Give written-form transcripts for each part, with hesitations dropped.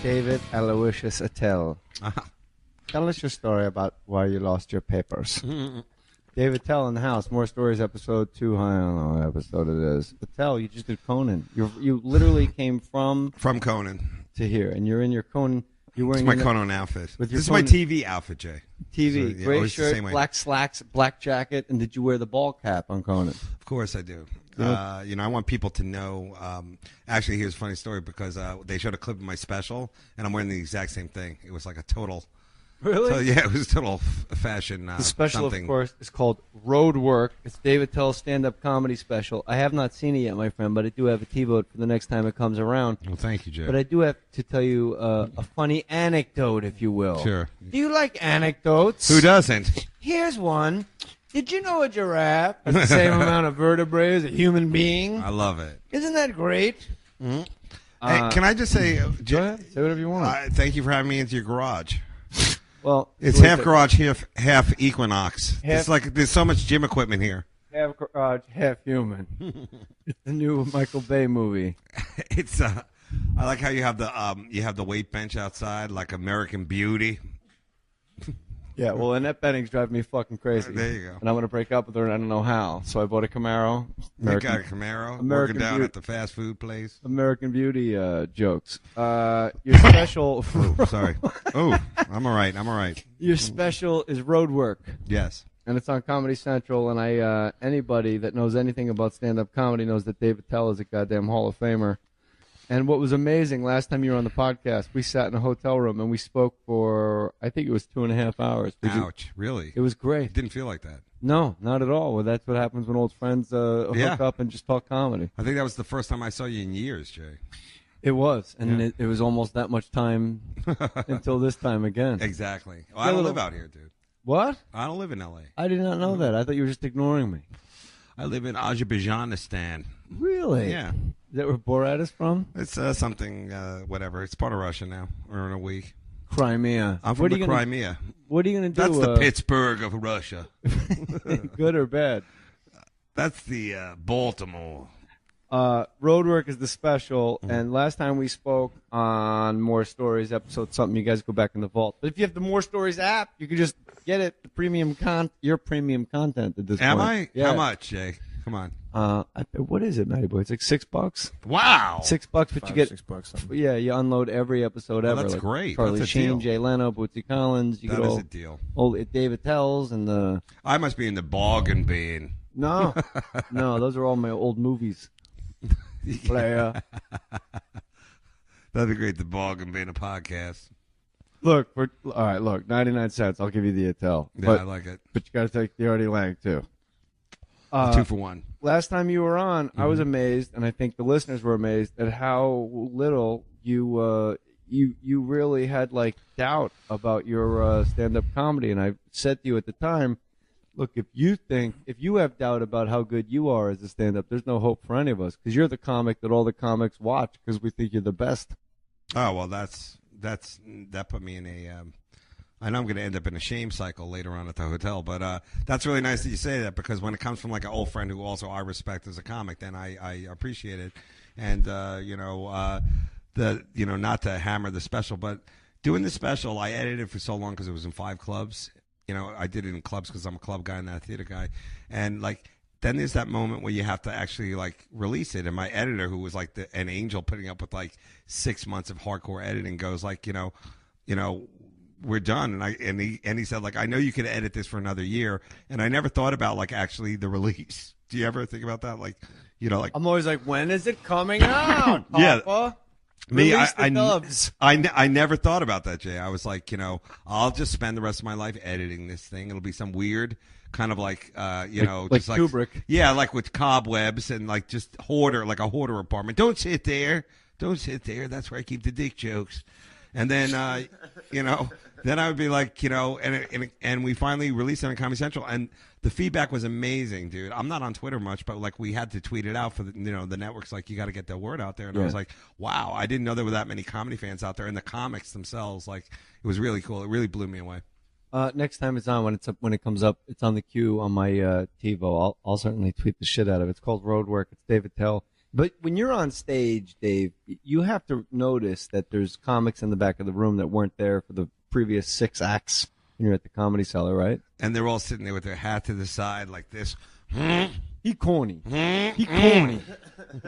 David Aloysius Attell. Tell us your story about why you lost your papers. David Attell in the house. More Stories, episode 2. I don't know what episode it is. Attell, you just did Conan. You literally came from Conan to here, and you're in your Conan. You're wearing my Conan outfit. This is my TV outfit, Jay. TV, so, yeah, gray shirt, black slacks, black jacket, and did you wear the ball cap on Conan? Of course I do. I want people to know. Actually, here's a funny story because they showed a clip of my special, and I'm wearing the exact same thing. It was like a total. Really? So, yeah, it was a total fashion. The special, something. Of course, is called Road Work. It's David Attell's stand-up comedy special. I have not seen it yet, my friend, but I do have a T-vote for the next time it comes around. Well, thank you, Jay. But I do have to tell you a funny anecdote, if you will. Sure. Do you like anecdotes? Who doesn't? Here's one. Did you know a giraffe has the same amount of vertebrae as a human being? I love it. Isn't that great? Mm-hmm. Hey, can I just say, go ahead. Say whatever you want. Thank you for having me into your garage. Well, it's half garage, half Equinox. It's like there's so much gym equipment here. Half garage, half human. It's the new Michael Bay movie. It's I like how you have the weight bench outside, like American Beauty. Yeah, well, Annette Benning's driving me fucking crazy. There you go. And I'm going to break up with her, and I don't know how. So I bought a Camaro. You got a Camaro? Working down at the fast food place? American Beauty jokes. Your special... Oh, sorry. Oh, I'm all right. Your special is Road Work. Yes. And it's on Comedy Central, and anybody that knows anything about stand-up comedy knows that David Attell is a goddamn Hall of Famer. And what was amazing, last time you were on the podcast, we sat in a hotel room and we spoke for, I think it was 2.5 hours. Ouch, really? It was great. It didn't feel like that. No, not at all. Well, that's what happens when old friends hook up and just talk comedy. I think that was the first time I saw you in years, Jay. It was, and it was almost that much time until this time again. Exactly. Well, I don't live out here, dude. What? I don't live in L.A. I did not know that. I thought you were just ignoring me. I live in Azerbaijanistan. Really? Yeah. Is that where Borat is from? It's something, whatever. It's part of Russia now. We're in a week. Crimea. I'm from the Crimea. What are you going to do? That's the Pittsburgh of Russia. Good or bad? That's the Baltimore. Roadwork is the special, and last time we spoke on More Stories episode something, you guys go back in the vault. But if you have the More Stories app, you can just get it, your premium content at this point. Am I? Yeah. How much, Jay? Come on. What is it, Matty Boy? It's like $6. Wow. $6, but you get $6. Something. Yeah, you unload every episode ever. That's like great. Charlie That's a Sheen, deal. Jay Leno, Bootsy Collins. You That get is all, a deal. Old David Tells and the. I must be in the bargain bin. No, those are all my old movies. Player. That'd be great. The bargain bin, a podcast. All right, look, 99 cents. I'll give you the Attell. Yeah, I like it. But you got to take the Artie Lang, too. 2 for 1. Last time you were on, I was amazed, and I think the listeners were amazed at how little you really had, like, doubt about your stand-up comedy. And I said to you at the time, look, if you have doubt about how good you are as a stand-up, there's no hope for any of us, because you're the comic that all the comics watch because we think you're the best. Oh, well, that put me in a I know I'm going to end up in a shame cycle later on at the hotel, but that's really nice that you say that, because when it comes from like an old friend who also I respect as a comic, then I appreciate it. And not to hammer the special, but doing the special, I edited it for so long because it was in 5 clubs. I did it in clubs because I'm a club guy and not a theater guy. And like, then there's that moment where you have to actually like release it. And my editor, who was like an angel putting up with like 6 months of hardcore editing, goes like, we're done. And he said, like, I know you could edit this for another year. And I never thought about like actually the release. Do you ever think about that? Like, like I'm always like, when is it coming out? Yeah. Papa? Me, I never thought about that, Jay. I was like, I'll just spend the rest of my life editing this thing. It'll be some weird kind of like, like just like Kubrick. Yeah, like with cobwebs and like just a hoarder apartment. Don't sit there. That's where I keep the dick jokes. And then, then I would be like, and we finally released it on Comedy Central, and the feedback was amazing, dude. I'm not on Twitter much, but like we had to tweet it out for the networks. Like, you got to get the word out there. And I was like, wow, I didn't know there were that many comedy fans out there, and the comics themselves. Like, it was really cool. It really blew me away. Next time it's on, when it comes up, it's on the queue on my TiVo. I'll certainly tweet the shit out of it. It's called Roadwork. It's David Attell. But when you're on stage, Dave, you have to notice that there's comics in the back of the room that weren't there for the previous 6 acts when you're at the Comedy Cellar, right? And they're all sitting there with their hat to the side like this. He corny. He corny.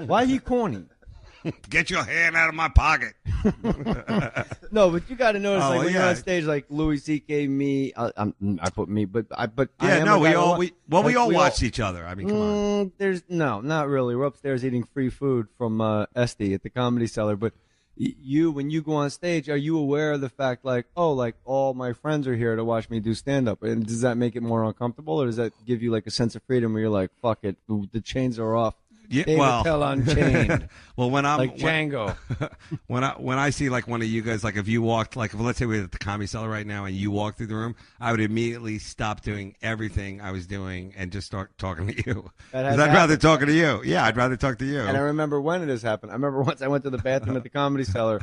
Why he corny? Get your hand out of my pocket. No, but you got to notice, like when you're yeah. on stage, like Louis C.K., me, I put me, but I Yeah, am no, a we guy all that we all all- watched each other. I mean, come on. There's not really. We're upstairs eating free food from Esty at the Comedy Cellar. But when you go on stage, are you aware of the fact, like, oh, like all my friends are here to watch me do stand up? And does that make it more uncomfortable, or does that give you like a sense of freedom where you're like, fuck it, the chains are off? Yeah, Dave Attell unchained. Well, when I'm like Django. when I see like one of you guys, like if you walked, like if, let's say we're at the Comedy Cellar right now and you walk through the room, I would immediately stop doing everything I was doing and just start talking to you. Because I'd rather talk to you. Yeah, I'd rather talk to you. And I remember when it has happened. I remember once I went to the bathroom at the Comedy Cellar.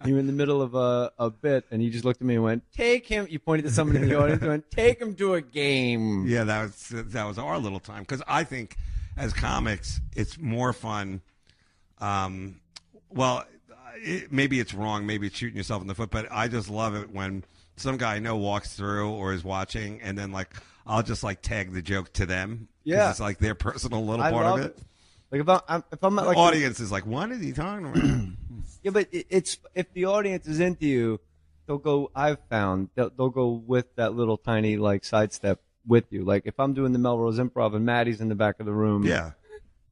You were in the middle of a bit, and you just looked at me and went, "Take him." You pointed to somebody in the audience and went, "Take him to a game." Yeah, that was our little time, because I think as comics it's more fun. Maybe it's wrong, maybe it's shooting yourself in the foot, but I just love it when some guy I know walks through or is watching, and then like I'll just like tag the joke to them. Yeah, it's like their personal little I part love of it. Like if I'm at, like, the audience is like, what is he talking about? Yeah, but it's if the audience is into you, they'll go. I've found they'll go with that little tiny like sidestep with you. Like if I'm doing the Melrose Improv and Maddie's in the back of the room, Yeah.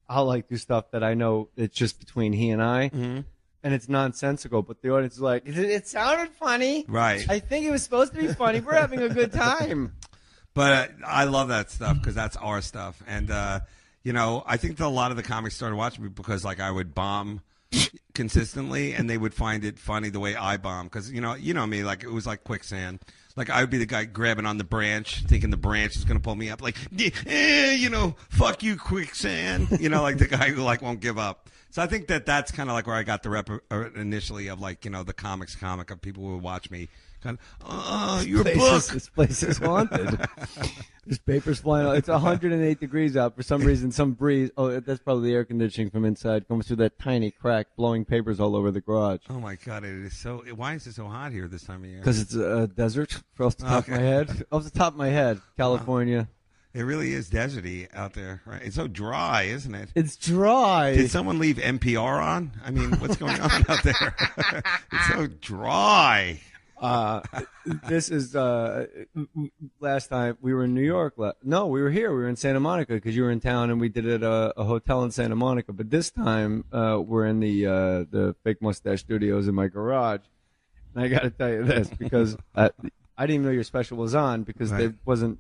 I'll like do stuff that I know it's just between he and I, and it's nonsensical. But the audience is like, it sounded funny, Right. I think it was supposed to be funny. We're having a good time. But I love that stuff because that's our stuff. And, I think that a lot of the comics started watching me because, like, I would bomb consistently, and they would find it funny the way I bomb. Because, you know me, like, it was like quicksand. Like, I would be the guy grabbing on the branch, thinking the branch is going to pull me up. Like, fuck you, quicksand. Like the guy who, like, won't give up. So I think that's kind of like where I got the rep initially of, like, the comics comic of people who would watch me. Kind of, your book. This place is haunted. There's papers flying out. It's 108 degrees out. For some reason, some breeze. Oh, that's probably the air conditioning from inside coming through that tiny crack, blowing papers all over the garage. Oh, my God. It is so. Why is it so hot here this time of year? Because it's a desert, off the top of my head. Off the top of my head, California. It really is deserty out there, right? It's so dry, isn't it? It's dry. Did someone leave NPR on? I mean, what's going on out there? It's so dry. This is last time we were in New York. No, we were here. We were in Santa Monica because you were in town, and we did it at a hotel in Santa Monica. But this time we're in the Fake Mustache Studios in my garage. And I got to tell you this because I didn't even know your special was on because Right. it wasn't.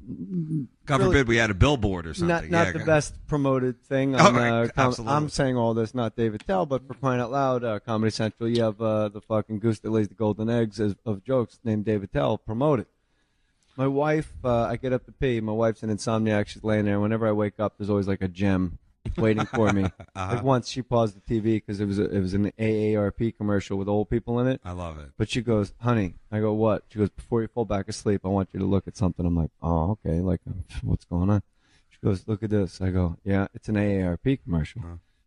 God really, forbid we had a billboard or something. Not Yeah, the okay. best promoted thing. Oh, On, right. Absolutely. I'm saying all this, not David Tell, but for crying out loud, Comedy Central, you have the fucking goose that lays the golden eggs of jokes named David Tell promoted. My wife, I get up to pee. My wife's an insomniac. She's laying there. Whenever I wake up, there's always like a gem waiting for me. Like once she paused the TV because it was an AARP commercial with old people in it. I love it. But she goes, honey, I go, what? She goes, before you fall back asleep, I want you to look at something. I'm like, oh, okay. Like, what's going on? She goes, look at this. I go, yeah, it's an AARP commercial.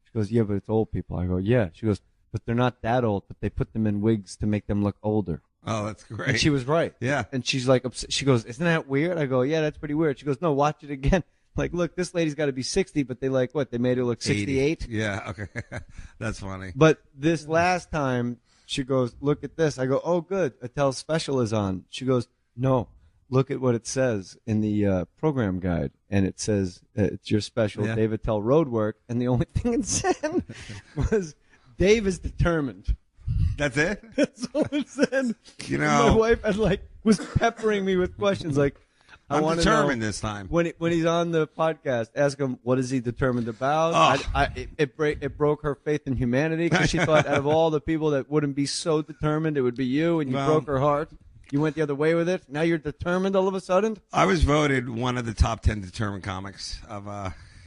She goes, yeah, but it's old people. I go, yeah. She goes, but they're not that old, but they put them in wigs to make them look older. Oh, that's great. And she was right. Yeah. And she's like, she goes, isn't that weird? I go, yeah, that's pretty weird. She goes, no, watch it again. Like, look, this lady's got to be 60, but they like what? They made her look 68? Yeah, okay. That's funny. But this last time, she goes, look at this. I go, oh, good. Attell's special is on. She goes, no, look at what it says in the program guide. And it says, it's your special, Yeah. Dave Attell Roadwork. And the only thing it said was, Dave is determined. That's it? That's all it said. You And know, my wife was peppering me with questions like, I I'm want to determined know, this time. when he's on the podcast, ask him what is he determined about. Oh. It broke her faith in humanity because she thought out of all the people that wouldn't be so determined, it would be you, and you Well- broke her heart. You went the other way with it. Now you're determined all of a sudden. I was voted one of the top 10 determined comics of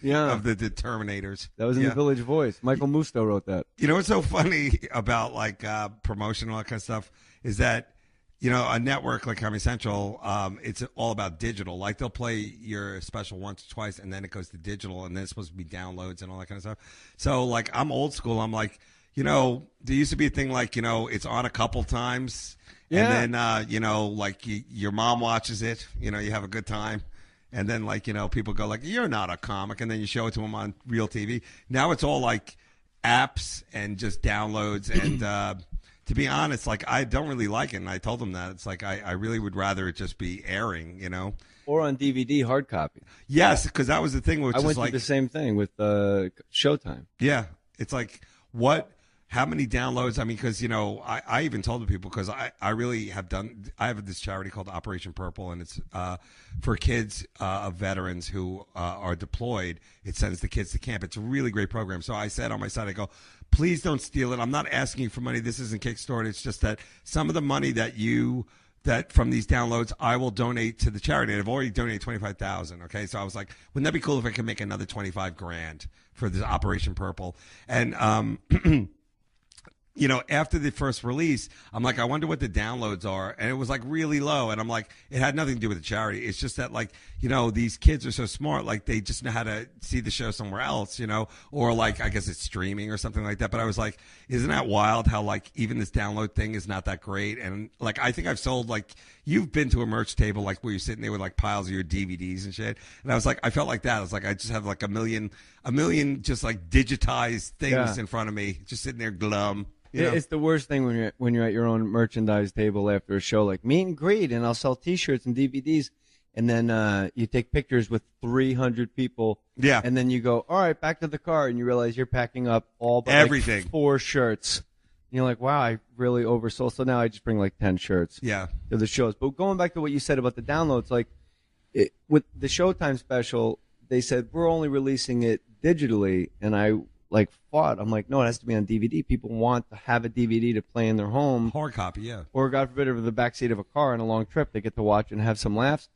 Yeah, of the Determinators. that was in Yeah. the Village Voice. Michael Musto wrote that. You know what's so funny about like promotion and all that kind of stuff is that you know, a network like Comedy Central, it's all about digital. Like they'll play your special once or twice, and then it goes to digital, and then it's supposed to be downloads and all that kind of stuff. So, like, I'm old school. I'm like, you know, there used to be a thing like, you know, it's on a couple times, and then, you know, like your mom watches it. You know, you have a good time. And then, like, you know, people go like, you're not a comic. And then you show it to them on real TV. Now it's all like apps and just downloads. And to be honest, like, I don't really like it. And I told them that. It's like, I really would rather it just be airing, you know. Or on DVD, hard copy. Yes, because that was the thing. Which I went is through like, the same thing with Showtime. Yeah. It's like, how many downloads? I mean, because, you know, I even told the people, because I really have done, I have this charity called Operation Purple, and it's for kids of veterans who are deployed. It sends the kids to camp. It's a really great program. So I said on my side, I go, please don't steal it. I'm not asking you for money. This isn't Kickstarter. It's just that some of the money that from these downloads, I will donate to the charity. And I've already donated $25,000. Okay, so I was like, wouldn't that be cool if I could make another $25,000 for this Operation Purple? And you know, after the first release, I'm like, I wonder what the downloads are. And it was like really low. And I'm like, it had nothing to do with the charity. It's just that, like, you know, these kids are so smart. Like, they just know how to see the show somewhere else, you know, or like, I guess it's streaming or something like that. But I was like, isn't that wild how, like, even this download thing is not that great? And like, I think I've sold, like, you've been to a merch table, like, where you're sitting there with like piles of your DVDs and shit. And I was like, I felt like that. I was like, I just have like a million just like digitized things in front of me, just sitting there glum. You know? It's the worst thing when you're at your own merchandise table after a show, like meet and greet, and I'll sell T-shirts and DVDs, and then you take pictures with 300 people, and then you go, all right, back to the car, and you realize you're packing up all but everything, like 4 shirts. And you're like, wow, I really oversold. So now I just bring like 10 shirts, to the shows. But going back to what you said about the downloads, like with the Showtime special, they said we're only releasing it digitally, and I like fought. I'm like, no, it has to be on DVD. People want to have a DVD to play in their home. Hard copy, Or, God forbid, over the backseat of a car on a long trip, they get to watch and have some laughs.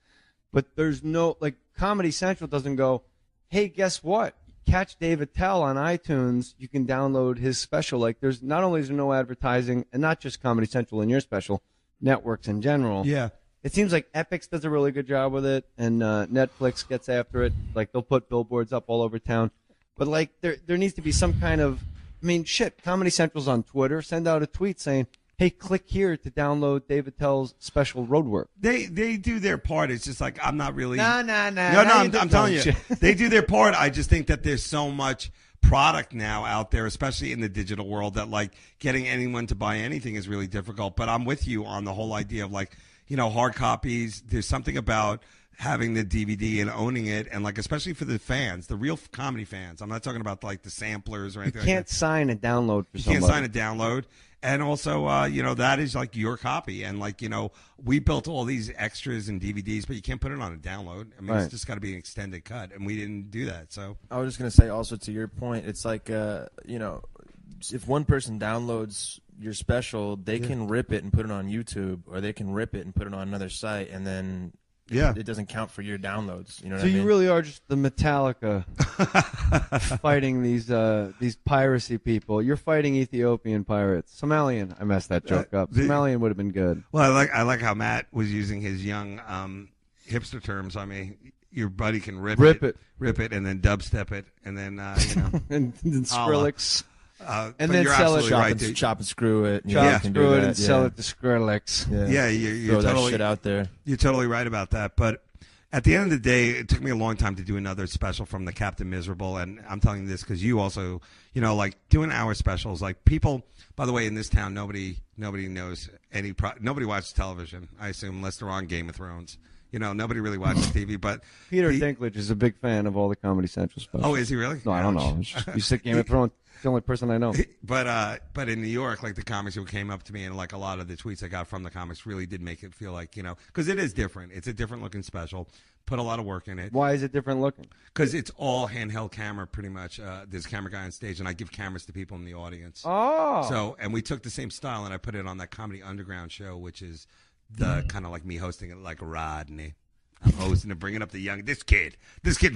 But there's no, like, Comedy Central doesn't go, hey, guess what? Catch Dave Attell on iTunes. You can download his special. Like, there's not only is there no advertising, and not just Comedy Central in your special, networks in general. Yeah. It seems like Epix does a really good job with it, and Netflix gets after it. Like, they'll put billboards up all over town. But, like, there needs to be some kind of, I mean, shit, Comedy Central's on Twitter. Send out a tweet saying, hey, click here to download Dave Attell's special Roadwork. They do their part. It's just like, I'm not really. No, I'm telling you. They do their part. I just think that there's so much product now out there, especially in the digital world, that, like, getting anyone to buy anything is really difficult. But I'm with you on the whole idea of, like, you know, hard copies. There's something about having the DVD and owning it, and, like, especially for the fans, the real comedy fans. I'm not talking about, like, the samplers or anything. You can't sign a download for somebody. You can't sign a download. And also, you know, that is like your copy. And, like, you know, we built all these extras and DVDs, but you can't put it on a download. I mean, It's just got to be an extended cut, and we didn't do that. So I was just going to say also, to your point, it's like, you know, if one person downloads your special, they can rip it and put it on YouTube, or they can rip it and put it on another site, and then it doesn't count for your downloads. You know what I mean? So you really are just the Metallica fighting these piracy people. You're fighting Ethiopian pirates. Somalian. I messed that joke up. Somalian would have been good. Well, I like how Matt was using his young hipster terms. I mean, your buddy can rip it, and then dubstep it, and then you know, and Skrillex. And then sell it, chop and screw it, and sell it to Skrillex. You're throw totally that shit out there. You're totally right about that. But at the end of the day, it took me a long time to do another special from the Captain Miserable, and I'm telling you this because you also, you know, like, doing hour specials. Like, people, by the way, in this town, nobody knows nobody watches television, I assume, unless they're on Game of Thrones. You know, nobody really watches TV, but Peter Dinklage is a big fan of all the Comedy Central specials. Oh, is he really? No, I don't know. You said Game of Thrones. It's the only person I know. But in New York, like, the comics who came up to me, and, like, a lot of the tweets I got from the comics really did make it feel like, you know, because it is different. It's a different looking special. Put a lot of work in it. Why is it different looking? Because it's all handheld camera, pretty much. There's a camera guy on stage, and I give cameras to people in the audience. Oh. So, and we took the same style, and I put it on that Comedy Underground show, which is the kind of like me hosting it like Rodney. I'm hosting and bringing up the young. This kid's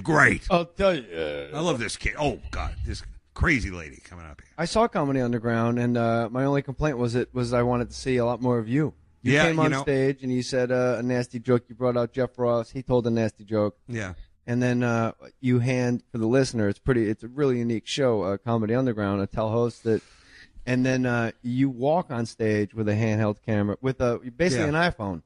great. I'll tell you. I love this kid. Oh, God, this crazy lady coming up here. I saw Comedy Underground, and my only complaint was I wanted to see a lot more of you. You Yeah, came on stage and you said a nasty joke. You brought out Jeff Ross. He told a nasty joke. Yeah. And then you hand for the listener. It's a really unique show, Comedy Underground. Attell hosts it. And then you walk on stage with a handheld camera with basically an iPhone.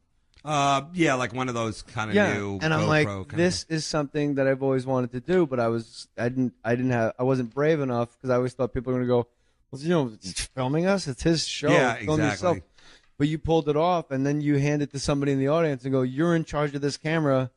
Yeah, like one of those kind of new. And I'm GoPro like, this is something that I've always wanted to do, but I wasn't brave enough because I always thought people were going to go, well, he's filming us. It's his show. Yeah, Film exactly. yourself. But you pulled it off, and then you hand it to somebody in the audience and go, you're in charge of this camera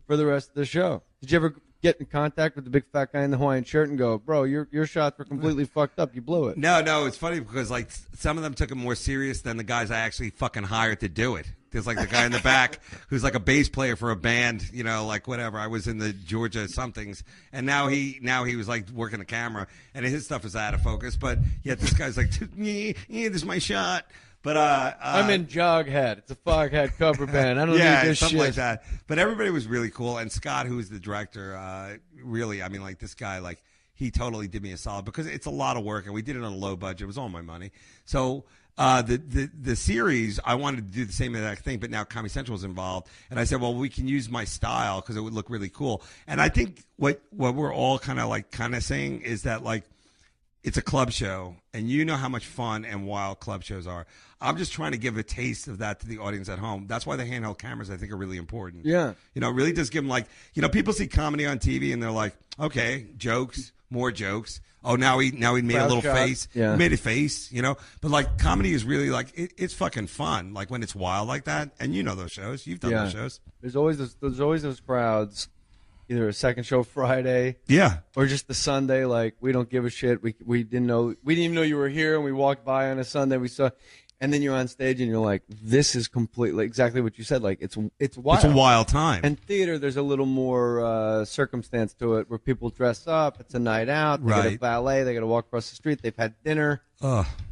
for the rest of the show. Did you ever get in contact with the big fat guy in the Hawaiian shirt and go, bro, your shots were completely fucked up. You blew it. No, it's funny because like some of them took it more serious than the guys I actually fucking hired to do it. There's like the guy in the back who's like a bass player for a band, like whatever. I was in the Georgia somethings, and now he was like working the camera, and his stuff is out of focus. But yet this guy's like, this is my shot. But I'm in Joghead. It's a Foghat cover band. I don't need this something shit. like that. But everybody was really cool, and Scott, who is the director, really, I mean, like this guy, like he totally did me a solid because it's a lot of work, and we did it on a low budget. It was all my money, so. The series, I wanted to do the same exact thing, but now Comedy Central was involved, and I said, well, we can use my style because it would look really cool. And I think what we're all kind of saying is that like it's a club show, and you know how much fun and wild club shows are. I'm just trying to give a taste of that to the audience at home. That's why the handheld cameras I think are really important. Yeah, it really does give them like people see comedy on TV and they're like, okay, jokes, more jokes. Oh, now he made a little face. Yeah. He made a face, But like comedy is really like it's fucking fun. Like when it's wild like that, and those shows. You've done those shows. There's always those crowds, either a second show Friday, or just the Sunday. Like we don't give a shit. We didn't even know you were here, and we walked by on a Sunday. We saw. And then you're on stage and you're like, this is completely exactly what you said. Like it's wild. It's a wild time. And theater, there's a little more circumstance to it where people dress up. It's a night out. They get a valet. They got to walk across the street. They've had dinner.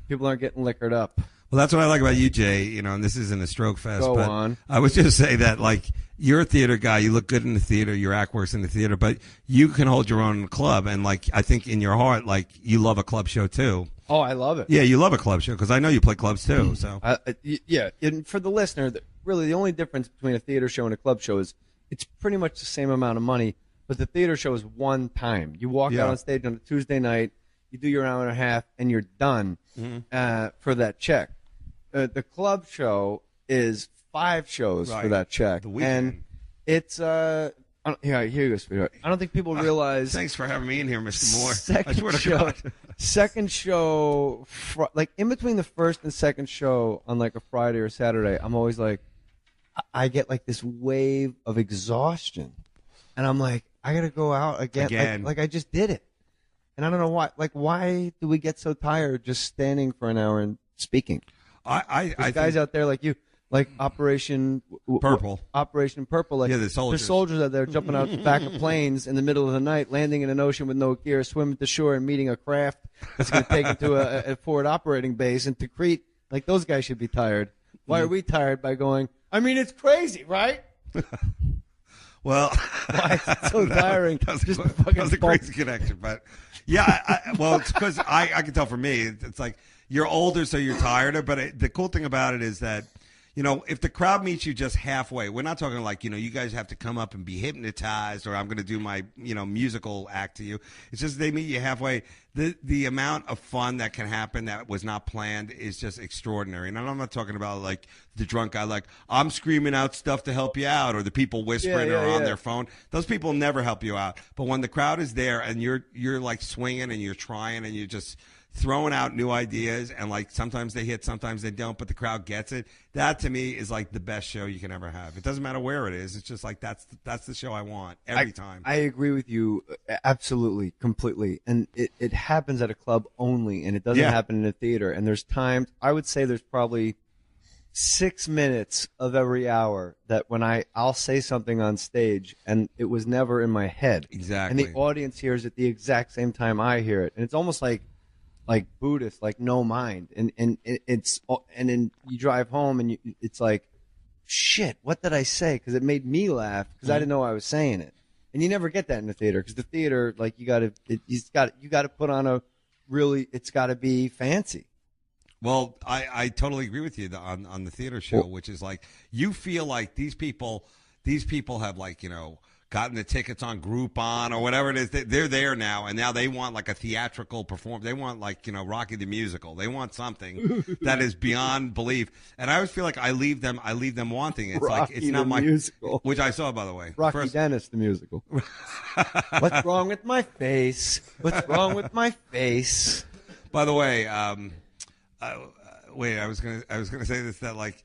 People aren't getting liquored up. Well, that's what I like about you, Jay. And this isn't a stroke fest. Go but on. I would just say that, like, you're a theater guy. You look good in the theater. Your act works in the theater. But you can hold your own club. And, like, I think in your heart, like, you love a club show, too. Oh, I love it. Yeah, you love a club show because I know you play clubs, too. So yeah. And for the listener, really the only difference between a theater show and a club show is it's pretty much the same amount of money. But the theater show is one time. You walk out on stage on a Tuesday night. You do your hour and a half, and you're done for that check. The club show is 5 shows for that check. The weekend. And it's here you go, sweetheart. I don't think people realize. Thanks for having me in here, Mr. Moore. Second I swear to show, God. second show, like in between the first and second show on like a Friday or Saturday, I'm always like, I get like this wave of exhaustion, and I'm like, I gotta go out again. Like I just did it, and I don't know why. Like, why do we get so tired just standing for an hour and speaking? There's guys out there like you, like Operation Purple. Operation Purple. Like, Yeah, the soldiers. There's soldiers out there jumping out the back of planes in the middle of the night, landing in an ocean with no gear, swimming to shore, and meeting a craft that's going to take them to a forward operating base. And to Crete, like those guys should be tired. Why are we tired by going? I mean, it's crazy, right? Well, Why is it so tiring? That was a crazy connection, but yeah, well, it's because I can tell for me, it's like you're older, so you're tireder. But the cool thing about it is that, if the crowd meets you just halfway, we're not talking like, you guys have to come up and be hypnotized or I'm going to do my, musical act to you. It's just they meet you halfway. The amount of fun that can happen that was not planned is just extraordinary. And I'm not talking about like the drunk guy, like I'm screaming out stuff to help you out, or the people whispering or on their phone. Those people never help you out. But when the crowd is there and you're like swinging and you're trying and you're just throwing out new ideas, and like sometimes they hit, sometimes they don't, but the crowd gets it. That to me is like the best show you can ever have. It doesn't matter where it is. It's just like that's the show I want every time. I agree with you absolutely, completely. And it happens at a club only, and it doesn't happen in a theater. And there's times, I would say there's probably 6 minutes of every hour that when I'll say something on stage and it was never in my head. Exactly. And the audience hears it the exact same time I hear it. And it's almost like Buddhist, like no mind, and then you drive home and it's like, shit, what did I say? Because it made me laugh because I didn't know I was saying it, and you never get that in the theater because the theater, like you got to put on a really, it's got to be fancy. Well, I totally agree with you on the theater show, which is like you feel like these people have like, gotten the tickets on Groupon or whatever it is. They're there now, and now they want like a theatrical performance. They want like, Rocky the Musical. They want something that is beyond belief. And I always feel like I leave them wanting it. It's Rocky like it's not my musical. Which I saw, by the way. Rocky Dennis the musical. What's wrong with my face? What's wrong with my face? By the way, wait, I was gonna say this, that like,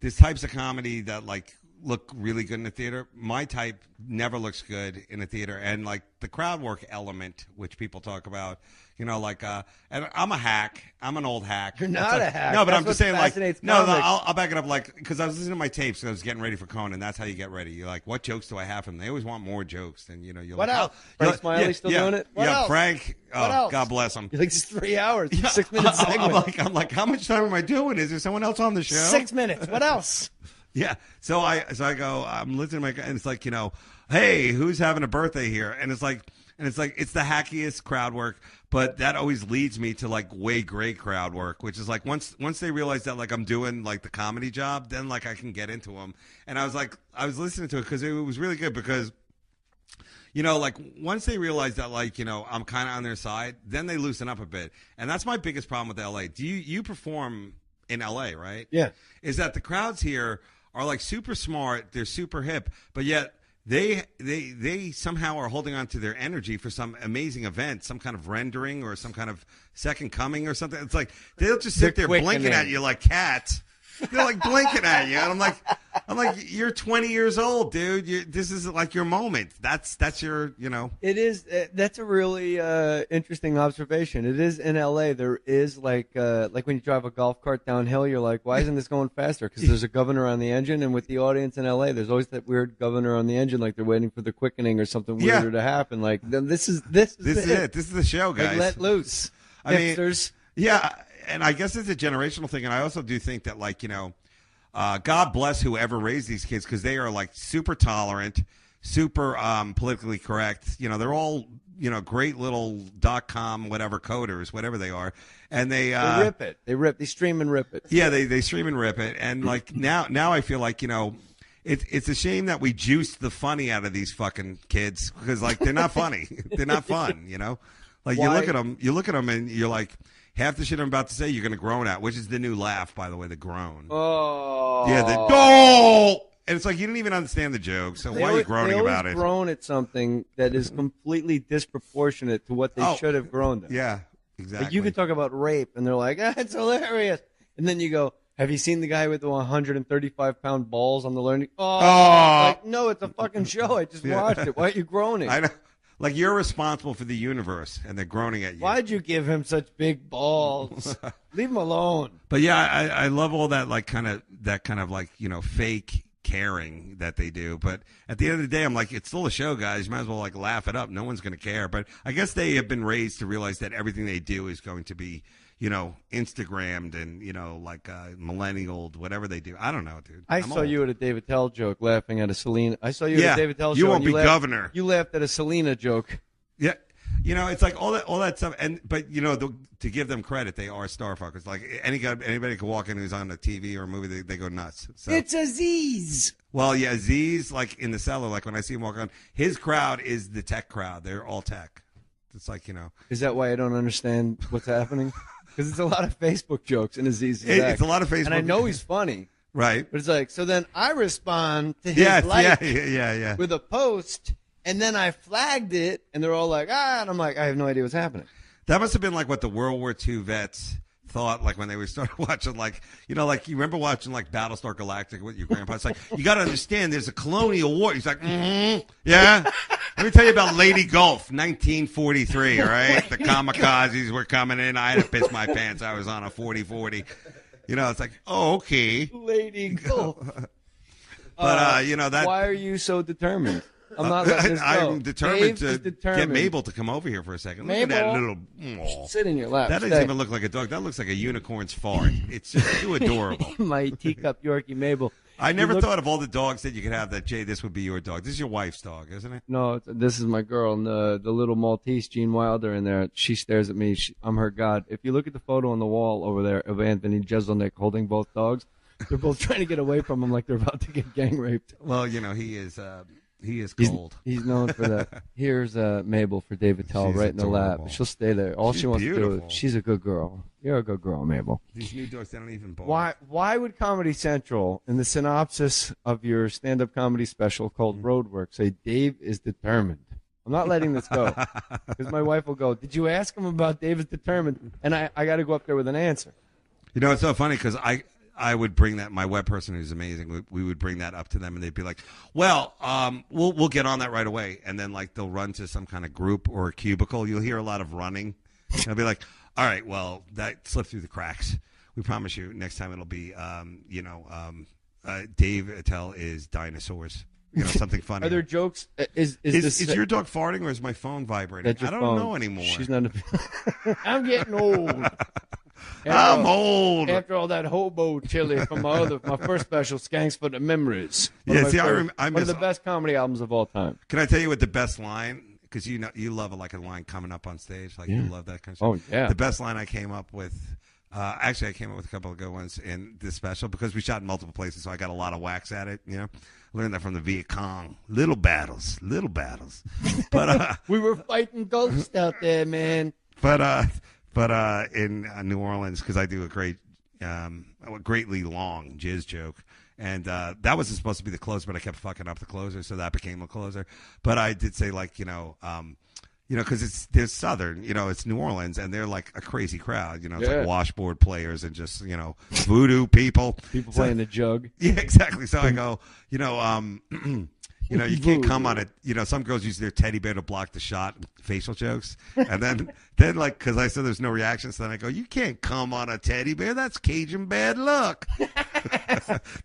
these types of comedy that like look really good in the theater. My type never looks good in a theater, and like the crowd work element, which people talk about, and I'm a hack. I'm an old hack. You're not a hack. No, but That's I'm just saying, like, no, comics. I'll back it up, like, because I was listening to my tapes and I was getting ready for Conan. That's how you get ready. You're like, what jokes do I have from them? They always want more jokes, and you're what like, else? Frank Smiley still doing it? What else? Frank. What else? God bless him. You're like, it's 3 hours. 6 minutes segment. I'm like, how much time am I doing? Is there someone else on the show? 6 minutes. What else? Yeah. So I go, I'm listening to and it's like, hey, who's having a birthday here? And it's like, it's the hackiest crowd work, but that always leads me to like way great crowd work, which is like once they realize that like I'm doing like the comedy job, then like I can get into them. And I was listening to it because it was really good because, like once they realize that like, I'm kind of on their side, then they loosen up a bit. And that's my biggest problem with LA. You perform in LA, right? Yeah. Is that the crowds here are like super smart, they're super hip, but yet they somehow are holding on to their energy for some amazing event, some kind of rendering or some kind of second coming or something. It's like they'll just sit there blinking at you like cats. They're like blinking at you, and I'm like, you're 20 years old, dude. This is like your moment. That's your, It is. That's a really interesting observation. It is in LA. There is like when you drive a golf cart downhill, you're like, why isn't this going faster? Because there's a governor on the engine, and with the audience in LA, there's always that weird governor on the engine, like they're waiting for the quickening or something weirder to happen. Like this is it. This is the show, guys. Like, let loose. Hipsters. Yeah. And I guess it's a generational thing, and I also do think that, like, God bless whoever raised these kids because they are, like, super tolerant, super politically correct. They're all, great little .com whatever coders, whatever they are, and they rip it. They stream and rip it. Yeah, they stream and rip it, and like now I feel like it's a shame that we juiced the funny out of these fucking kids because like they're not funny, they're not fun, Like Why? you look at them, and you're like. Half the shit I'm about to say, you're going to groan at, which is the new laugh, by the way, the groan. Oh. Yeah, the oh! And it's like you didn't even understand the joke, so why are you groaning about it? They groan at something that is completely disproportionate to what they should have groaned at. Yeah, exactly. Like you could talk about rape, and they're like, it's hilarious. And then you go, have you seen the guy with the 135-pound balls on the learning? Oh. Like, no, it's a fucking show. I just watched it. Why are you groaning? I know. Like you're responsible for the univere, and they're groaning at you. Why'd you give him such big balls? Leave him alone. But yeah, I love all that kind of like fake caring that they do. But at the end of the day, I'm like, it's still a show, guys. You might as well like laugh it up. No one's going to care. But I guess they have been raised to realize that everything they do is going to be Instagrammed and like millennial, whatever they do. I don't know, dude. I saw you at a Dave Attell joke laughing at a Selena. I saw you at a Dave Attell show. You won't be governor. You laughed at a Selena joke. Yeah. It's like all that stuff, but to give them credit, they are star fuckers. Like anybody could walk in who's on a TV or a movie, they go nuts. So. It's Aziz. Well, yeah, Aziz, like in the cellar, like when I see him walk on, his crowd is the tech crowd. They're all tech. It's like Is that why I don't understand what's happening? Because it's a lot of Facebook jokes in Aziz's It's a lot of Facebook, and I know he's funny, right? But it's like so. Then I respond to his yeah, with a post. And then I flagged it, and they're all like, and I'm like, I have no idea what's happening. That must have been like what the World War II vets thought, like when they started watching, like, like you remember watching like Battlestar Galactica with your grandpa. It's like, you got to understand there's a colonial war. He's like, yeah. Let me tell you about Lady Gulf, 1943, all right? The kamikazes were coming in. I had to piss my pants. I was on a 40-40. It's like, oh, okay. Lady Gulf. But, that. Why are you so determined? I'm not letting this go. I'm determined Dave to get Mabel to come over here for a second. Look at that little. Sit in your lap. That doesn't even look like a dog. That looks like a unicorn's fart. It's just too adorable. My teacup Yorkie Mabel. I never thought of all the dogs that you could have that, Jay, this would be your dog. This is your wife's dog, isn't it? No, this is my girl, and the little Maltese, Gene Wilder, in there. She stares at me. I'm her god. If you look at the photo on the wall over there of Anthony Jeselnik holding both dogs, they're both trying to get away from him like they're about to get gang raped. Well, he is cold. He's known for that. Here's Mabel for David Tell right in the lap. She'll stay there. All she wants to do is, she's a good girl. You're a good girl, Mabel. These new dogs, they don't even bark. Why would Comedy Central, in the synopsis of your stand-up comedy special called Roadwork, say Dave is determined? I'm not letting this go because my wife will go, did you ask him about Dave is determined? And I got to go up there with an answer. It's so funny because I would bring that, my web person who's amazing, we would bring that up to them and they'd be like, well, we'll get on that right away. And then like they'll run to some kind of group or a cubicle. You'll hear a lot of running. And I'll be like, all right, well, that slipped through the cracks. We promise you next time it'll be, Dave Attell is dinosaurs. Something funny. Are there jokes? Is your dog farting or is my phone vibrating? I don't know anymore. She's not. I'm getting old. I'm old. After all that hobo chili from my first special, Skanks for the Memories. I miss one of the best comedy albums of all time. Can I tell you what the best line? Because you love a line coming up on stage, you love that kind of stuff. Oh yeah. The best line I came up with. Actually, I came up with a couple of good ones in this special because we shot in multiple places, so I got a lot of wax at it. Learned that from the Viet Cong. Little battles. But we were fighting ghosts out there, man. But in New Orleans, because I do a greatly long jizz joke, and that wasn't supposed to be the closer, but I kept fucking up the closer, so that became the closer. But I did say because they're Southern, it's New Orleans, and they're like a crazy crowd, it's like washboard players and just voodoo people playing the jug. Yeah, exactly. So I go, you can't come on it. Some girls use their teddy bear to block the shot, facial jokes. And then because I said there's no reaction, so then I go, you can't come on a teddy bear. That's Cajun bad luck.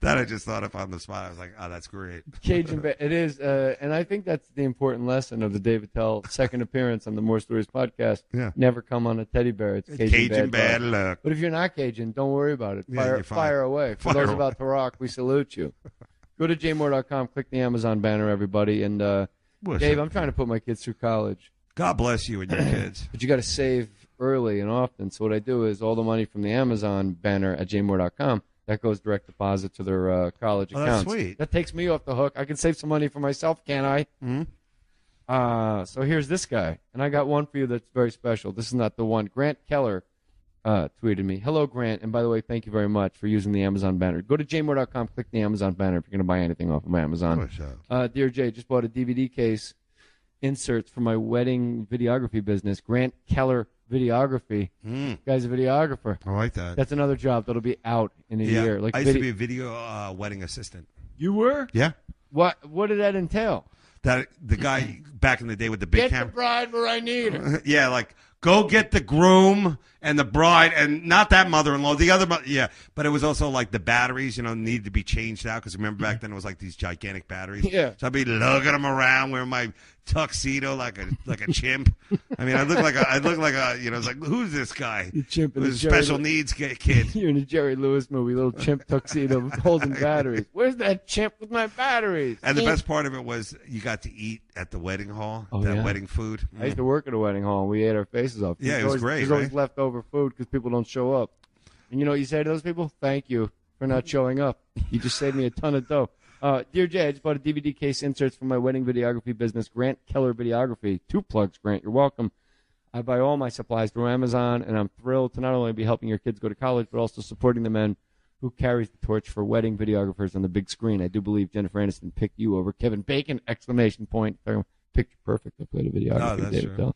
That I just thought of on the spot. I was like, oh, that's great. Cajun bad. It is. And I think that's the important lesson of the David Tell second appearance on the More Stories podcast. Yeah. Never come on a teddy bear. It's Cajun bad luck. But if you're not Cajun, don't worry about it. Fire away. For those about to rock, we salute you. Go to jmohr.com, click the Amazon banner, everybody. And Dave, I'm trying to put my kids through college. God bless you and your kids. But you got to save early and often. So what I do is all the money from the Amazon banner at jmohr.com, that goes direct deposit to their college accounts. That's sweet. That takes me off the hook. I can save some money for myself, can't I? Mm-hmm. So here's this guy. And I got one for you that's very special. This is not the one. Grant Keller tweeted me. Hello, Grant. And by the way, thank you very much for using the Amazon banner. Go to jmohr.com, click the Amazon banner if you're going to buy anything off of Amazon. Dear Jay, just bought a DVD case inserts for my wedding videography business. Grant Keller Videography. Guy's a videographer. I like that. That's another job that'll be out in a year. I used to be a video wedding assistant. You were? Yeah. What did that entail? That the guy back in the day with the big camera. Get the bride where I need her. Yeah, go get the groom and the bride, and not that mother-in-law, the other mother. Yeah, but it was also the batteries, needed to be changed out because remember back then it was these gigantic batteries. Yeah. So I'd be lugging them around wearing my tuxedo like a chimp. I mean, I look like a it's like, who's this guy? You chimp in a special needs kid. You're in a Jerry Lewis movie, little chimp tuxedo holding batteries. Where's that chimp with my batteries? And the best part of it was you got to eat at the wedding hall, wedding food. I used to work at a wedding hall, and we ate our faces off. Yeah, it was great. There's always leftover food because people don't show up. And you know what you say to those people? Thank you for not showing up. You just saved me a ton of dough. Dear Jay, I just bought a DVD case inserts for my wedding videography business, Grant Keller Videography. 2 plugs, Grant. You're welcome. I buy all my supplies through Amazon, and I'm thrilled to not only be helping your kids go to college, but also supporting the men who carries the torch for wedding videographers on the big screen. I do believe Jennifer Aniston picked you over Kevin Bacon! ! Picture perfect. I played a videography. Oh, that's true.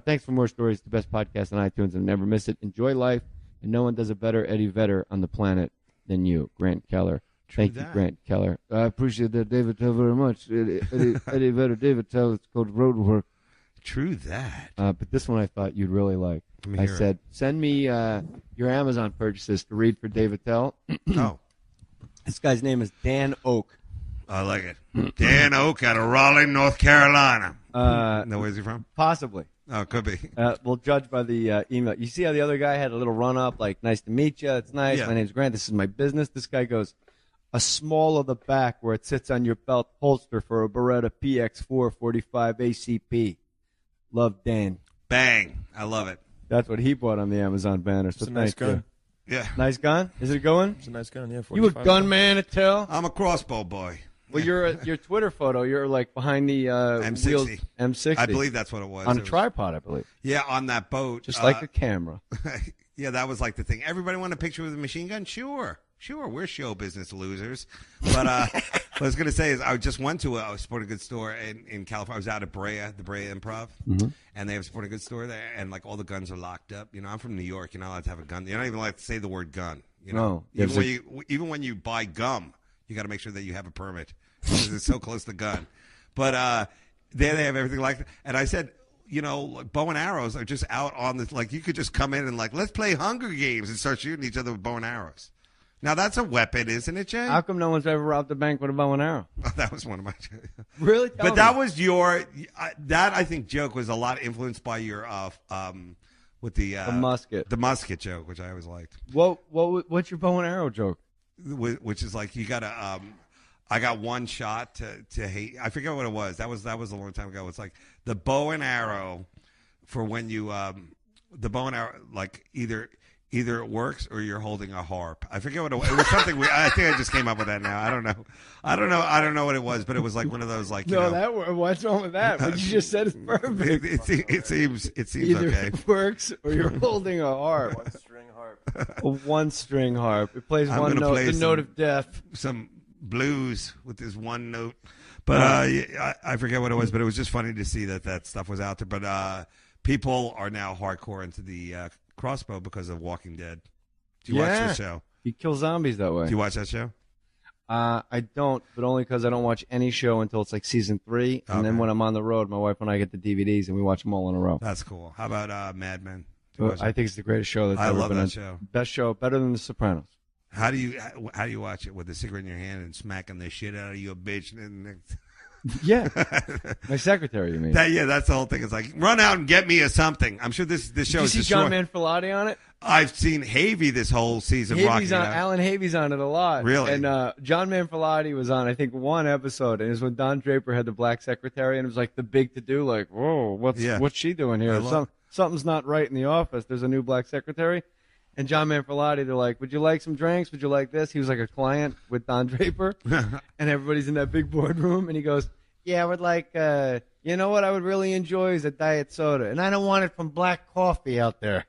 Thanks for More Stories, the best podcast on iTunes, and never miss it. Enjoy life, and no one does a better Eddie Vedder on the planet than you, Grant Keller. Thank you, Grant Keller. I appreciate that, David Tell, very much. Eddie Vedder, David Tell, it's called Roadwork. True that. But this one I thought you'd really like. I said, send me your Amazon purchases to read for David Tell. Oh. This guy's name is Dan Oak. I like it. Dan Oak out of Raleigh, North Carolina. No, where's he from? Possibly. Oh, could be. We'll judge by the email. You see how the other guy had a little run-up, like, nice to meet you. It's nice. Yeah. My name's Grant. This is my business. This guy goes, a small of the back where it sits on your belt holster for a Beretta PX4 45 ACP. Love, Dan. Bang. I love it. That's what he bought on the Amazon banner. So It's a nice thank you. gun. Yeah. Nice gun? Is it a good one? It's a nice gun, yeah. You a 45. gunman, Attell? I'm a crossbow boy. Well, your Twitter photo, you're like behind the M60. wheels, M60. I believe that's what it was. On It a was- tripod, I believe. Yeah, on that boat. Just like a camera. Yeah, that was like the thing. Everybody want a picture with a machine gun? Sure. We're show business losers. But what I was going to say is I just went to a sporting goods store in California. I was out at the Brea Improv, and they have a sporting goods store there, and like all the guns are locked up. You know, I'm from New York. You're not allowed to have a gun. You're not even allowed to say the word gun. You know, No. even when you buy gum, you got to make sure that you have a permit because it's so close to gun. But there they have everything like that. And I said, you know, like bow and arrows are just out on the, like, you could just come in and like, let's play Hunger Games and start shooting each other with bow and arrows. Now that's a weapon, isn't it, Jay? How come no one's ever robbed a bank with a bow and arrow? That was one of my. Really? But that was your. That I think joke was a lot influenced by your with the musket. The musket joke, which I always liked. What's your bow and arrow joke? Which is like you gotta. I got one shot to hate. I forget what it was. That was a long time ago. It's like the bow and arrow for when you the bow and arrow, like either it works or you're holding a harp. I forget what it was. It was something. I think I just came up with that now. I don't know what it was, but it was like one of those like. What's wrong with that? What you just said is perfect. It seems Either okay. it works or you're holding a harp. One string harp. A one-string harp. It plays I'm one gonna note, play the note of death. Some blues with this one note, but I forget what it was. But it was just funny to see that stuff was out there. But people are now hardcore into the crossbow because of Walking Dead. Do you watch the show? You kill zombies that way. Do you watch that show? I don't, but only because I don't watch any show until it's like season 3, and then when I'm on the road, my wife and I get the DVDs and we watch them all in a row. That's cool. How about Mad Men? Do you watch I think it's the greatest show that's I ever love been that on. show. Best show, better than The Sopranos. How do you watch it with a cigarette in your hand and smacking the shit out of you, a bitch? Yeah, my secretary. You mean? That's the whole thing. It's like run out and get me a something. I'm sure this show Did is you see John Manfrotati on it? I've seen Havy this whole season. Rocking on it out. Alan Havey's on it a lot. Really? And John Manfrotati was on, I think, one episode, and it was when Don Draper had the black secretary, and it was like the big to do, like, whoa, what's she doing here? Something's not right in the office. There's a new black secretary. And John Manfrotati, they're like, would you like some drinks? Would you like this? He was like a client with Don Draper, and everybody's in that big boardroom, and he goes, yeah, I would like, you know what I would really enjoy is a diet soda, and I don't want it from black coffee out there.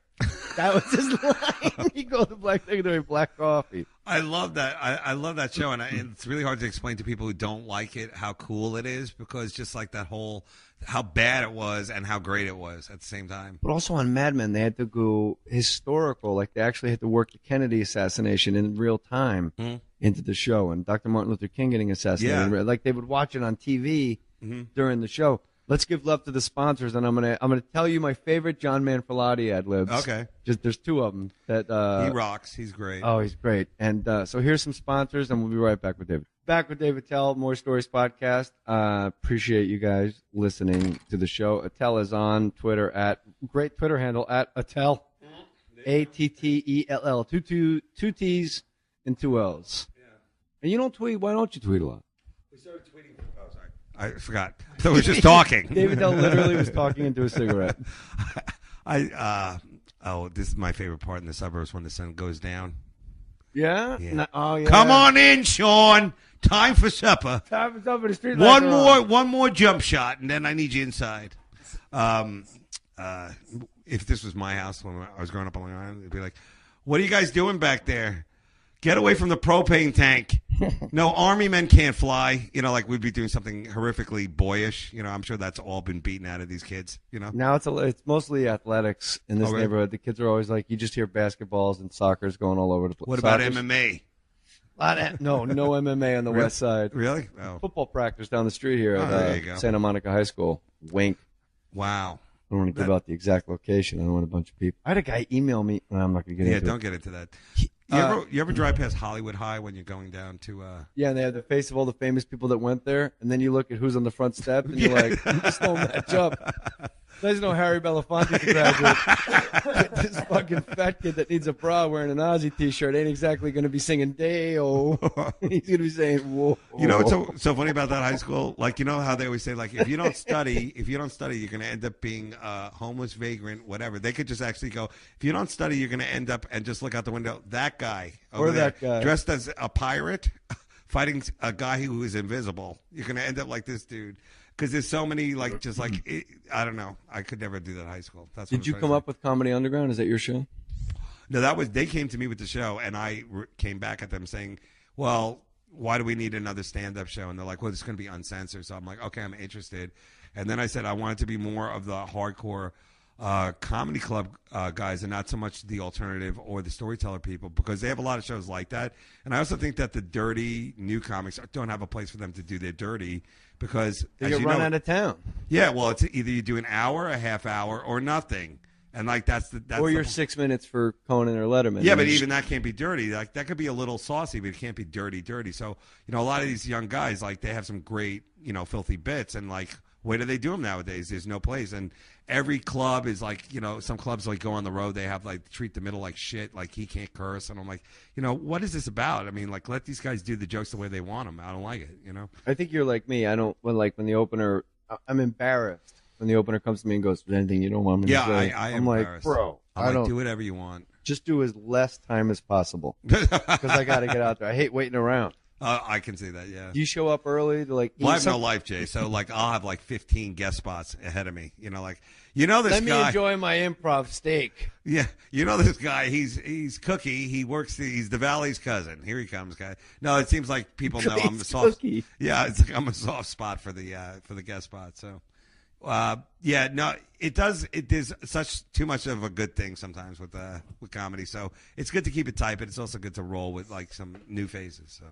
That was his line. He called the black secretary black coffee. I love that. I love that show, and it's really hard to explain to people who don't like it how cool it is, because just like that whole how bad it was and how great it was at the same time. But also on Mad Men, they had to go historical. Like they actually had to work the Kennedy assassination in real time into the show, and Dr. Martin Luther King getting assassinated. Yeah. Like they would watch it on TV during the show. Let's give love to the sponsors, and I'm gonna tell you my favorite John Manfrotati ad libs. Okay. Just there's 2 of them that He rocks. He's great. Oh, he's great. And so here's some sponsors, and we'll be right back with David. Back with David Attell, More Stories Podcast. Appreciate you guys listening to the show. Attell is on Twitter at great Twitter handle at Attell, Attell, two T's and 2 L's. Yeah. And you don't tweet. Why don't you tweet a lot? We started tweeting. Oh, sorry. I forgot. So we were just talking. David Attell literally was talking into a cigarette. This is my favorite part in the suburbs when the sun goes down. Yeah? Yeah. Oh, yeah. Come on in, Sean. Time for supper. Time for supper. The street One more jump shot, and then I need you inside. If this was my house when I was growing up on Long Island, it'd be like, "What are you guys doing back there? Get away from the propane tank." No, army men can't fly. You know, like we'd be doing something horrifically boyish. You know, I'm sure that's all been beaten out of these kids. You know, now it's mostly athletics in this neighborhood. The kids are always like, you just hear basketballs and soccer's going all over the place. What about MMA? No MMA on the west side. Really? Oh. Football practice down the street here there you go. at Santa Monica High School. Wink. Wow. I don't want to give out the exact location. I don't want a bunch of people. I had a guy email me. No, I'm not going to get into it. Yeah, don't get into that. You ever drive past Hollywood High when you're going down to Yeah, and they have the face of all the famous people that went there, and then you look at who's on the front step, and you're like, this don't match up. There's no Harry Belafonte to graduate. This fucking fat kid that needs a bra wearing an Ozzy T-shirt ain't exactly going to be singing Day-O. He's going to be saying, whoa. You know what's so funny about that high school? Like, you know how they always say, like, if you don't study, you're going to end up being a homeless vagrant, whatever. They could just actually go, if you don't study, you're going to end up and just look out the window. That guy over there, that guy dressed as a pirate fighting a guy who is invisible. You're going to end up like this dude. Because there's so many, like, just like, I don't know. I could never do that in high school. That's what Did you come up with Comedy Underground? Is that your show? No, they came to me with the show, and I came back at them saying, well, why do we need another stand-up show? And they're like, well, it's going to be uncensored. So I'm like, okay, I'm interested. And then I said I wanted to be more of the hardcore comedy club guys and not so much the alternative or the storyteller people, because they have a lot of shows like that. And I also think that the dirty new comics don't have a place for them to do their dirty, because they get run out of town. Yeah, well, it's either you do an hour, a half hour, or nothing. And like that's or your 6 minutes for Conan or Letterman. Yeah, but even that can't be dirty. Like that could be a little saucy, but it can't be dirty. So a lot of these young guys, like, they have some great filthy bits, and like, where do they do them nowadays? There's no place, and every club is like, some clubs like go on the road. They have like treat the middle like shit, like he can't curse, and I'm like, what is this about? I mean, like, let these guys do the jokes the way they want them. I don't like it. I think you're like me. I don't when the opener. I'm embarrassed when the opener comes to me and goes, "Is anything you don't want me to say?" I'm like, bro, I don't do whatever you want. Just do as less time as possible, because I got to get out there. I hate waiting around. I can see that, yeah. Do you show up early to like? Well, I have no life, Jay. So like, I'll have like 15 guest spots ahead of me. This Let guy. me enjoy my improv steak. Yeah, this guy. He's Cookie. He works. He's the Valley's cousin. Here he comes, guy. No, it seems like people know I'm the soft. Cookie. Yeah, it's like I'm a soft spot for the guest spot. So, yeah, no, it does. There's such too much of a good thing sometimes with comedy. So it's good to keep it tight, but it's also good to roll with like some new faces. So.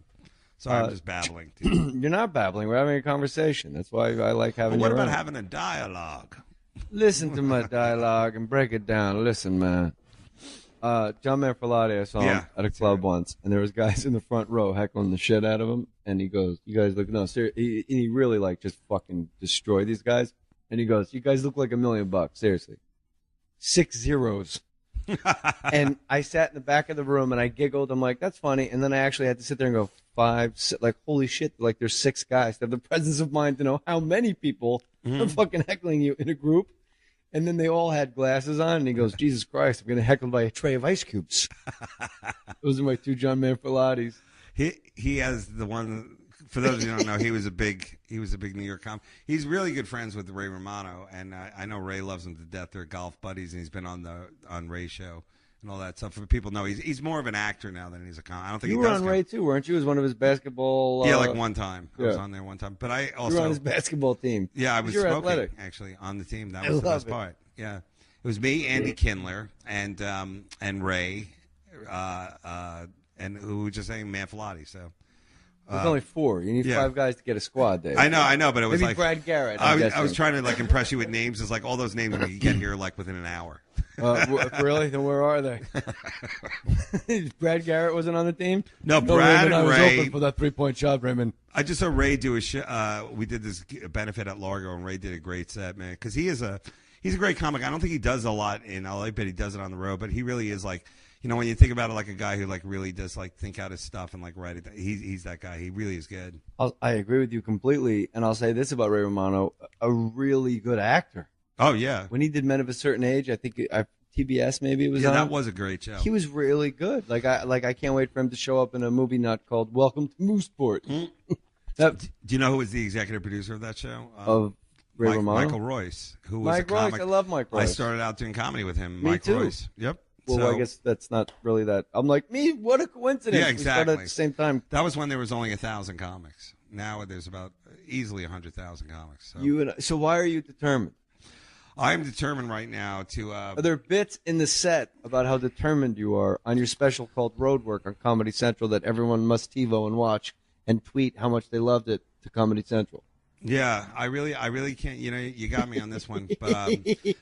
Sorry, I'm just babbling. You're not babbling. We're having a conversation. That's why I like having. What about having a dialogue? Listen to my dialogue and break it down. Listen, man. John Manfrotati, I saw him at a club once, and there was guys in the front row heckling the shit out of him, and he goes, "You guys look seriously." He really like just fucking destroyed these guys, and he goes, "You guys look like $1 million, seriously." 6 zeros. And I sat in the back of the room and I giggled. I'm like, that's funny. And then I actually had to sit there and go, 5, 6, like, holy shit, like there's 6 guys to have the presence of mind to know how many people are fucking heckling you in a group. And then they all had glasses on, and he goes, Jesus Christ, I'm getting heckled by a tray of ice cubes. Those are my 2 John Manfrottis. He has the one. For those of you who don't know, he was a big New York comic. He's really good friends with Ray Romano, and I know Ray loves him to death. They're golf buddies, and he's been on Ray's show and all that stuff. For people know, he's more of an actor now than he's a comic. I don't think you he were does on Ray too, weren't you? As one of his basketball. Yeah, like one time. I was on there one time, but I also you were on his basketball team. Yeah, I was You're smoking athletic. actually on the team. That was the best part. Yeah, it was me, Andy Kindler, and Ray, and who were just saying Manfrotati. So. There's only 4. You need 5 guys to get a squad, Dave. I know, but it was maybe like Brad Garrett. I was trying to like impress you with names. It's like all those names we get here like within an hour. Really? Then where are they? Brad Garrett wasn't on the team. No, Brad Raymond, and Ray. I was open for that 3-point shot, Raymond. I just saw Ray do a show. We did this benefit at Largo, and Ray did a great set, man. Because he's a great comic. I don't think he does a lot in LA, but he does it on the road. But he really is like. When you think about it, like a guy who like really does like think out his stuff and like write it, he's that guy. He really is good. I agree with you completely, and I'll say this about Ray Romano: a really good actor. Oh yeah. When he did Men of a Certain Age, I think TBS maybe it was. Yeah, that was a great show. He was really good. I can't wait for him to show up in a movie not called Welcome to Mooseport. Do you know who was the executive producer of that show? Of Ray Romano? Michael Royce, who was Mike a comic. Royce. I love Mike Royce. I started out doing comedy with him. Me Mike too. Royce. Yep. Well, so, I guess that's not really that. I'm like, what a coincidence. Yeah, exactly. We started at the same time. That was when there was only 1,000 comics. Now there's about easily 100,000 comics. So. So why are you determined? I'm determined right now to. Are there bits in the set about how determined you are on your special called Roadwork on Comedy Central that everyone must TiVo and watch and tweet how much they loved it to Comedy Central? Yeah, I really can't. You got me on this one, but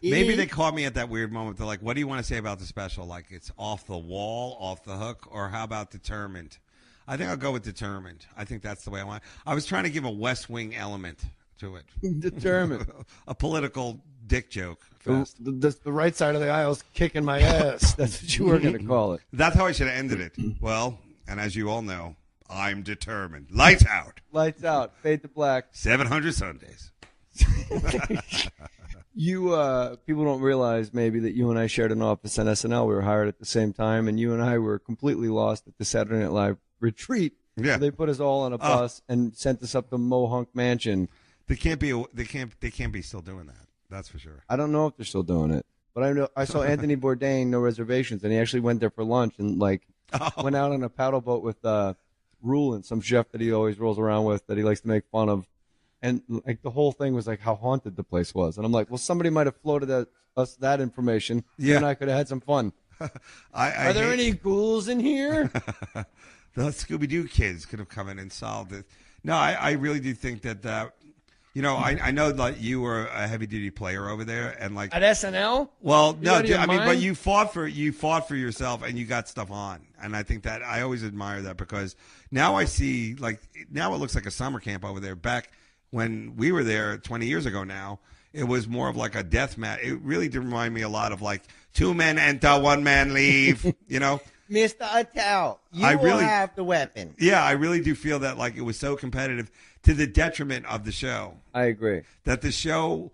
maybe they caught me at that weird moment. They're like, "What do you want to say about the special? Like, it's off the wall, off the hook, or how about determined?" I think I'll go with determined. I think that's the way I want. I was trying to give a West Wing element to it. Determined. A political dick joke fest. The right side of the aisle is kicking my ass. That's what you were going to call it. That's how I should have ended it. Well, and as you all know, I'm determined. Lights out. Lights out. Fade to black. 700 Sundays. People don't realize maybe that you and I shared an office on SNL. We were hired at the same time, and you and I were completely lost at the Saturday Night Live retreat. Yeah. So they put us all on a bus and sent us up to Mohunk Mansion. They can't be still doing that. That's for sure. I don't know if they're still doing it, but I know I saw Anthony Bourdain, no reservations, and he actually went there for lunch and went out on a paddle boat with Rulin, some chef that he always rolls around with that he likes to make fun of. And like the whole thing was like how haunted the place was. And I'm like, well, somebody might have floated us that information. Yeah. And I could have had some fun. Are there any ghouls in here? The Scooby-Doo kids could have come in and solved it. No, I really do think that, I know that you were a heavy-duty player over there. And like at SNL? Well, no, I mean, but you fought for yourself and you got stuff on. And I think that I always admire that because now I see, now it looks like a summer camp over there. Back when we were there 20 years ago now, it was more of like a death match. It really did remind me a lot of like 2 men enter, 1 man leave, Mr. Attell, you will have the weapon. Yeah, I really do feel that like it was so competitive to the detriment of the show. I agree. That the show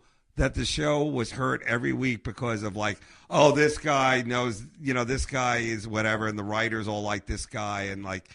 was hurt every week because of like, oh, this guy knows, this guy is whatever, and the writers all like this guy, and like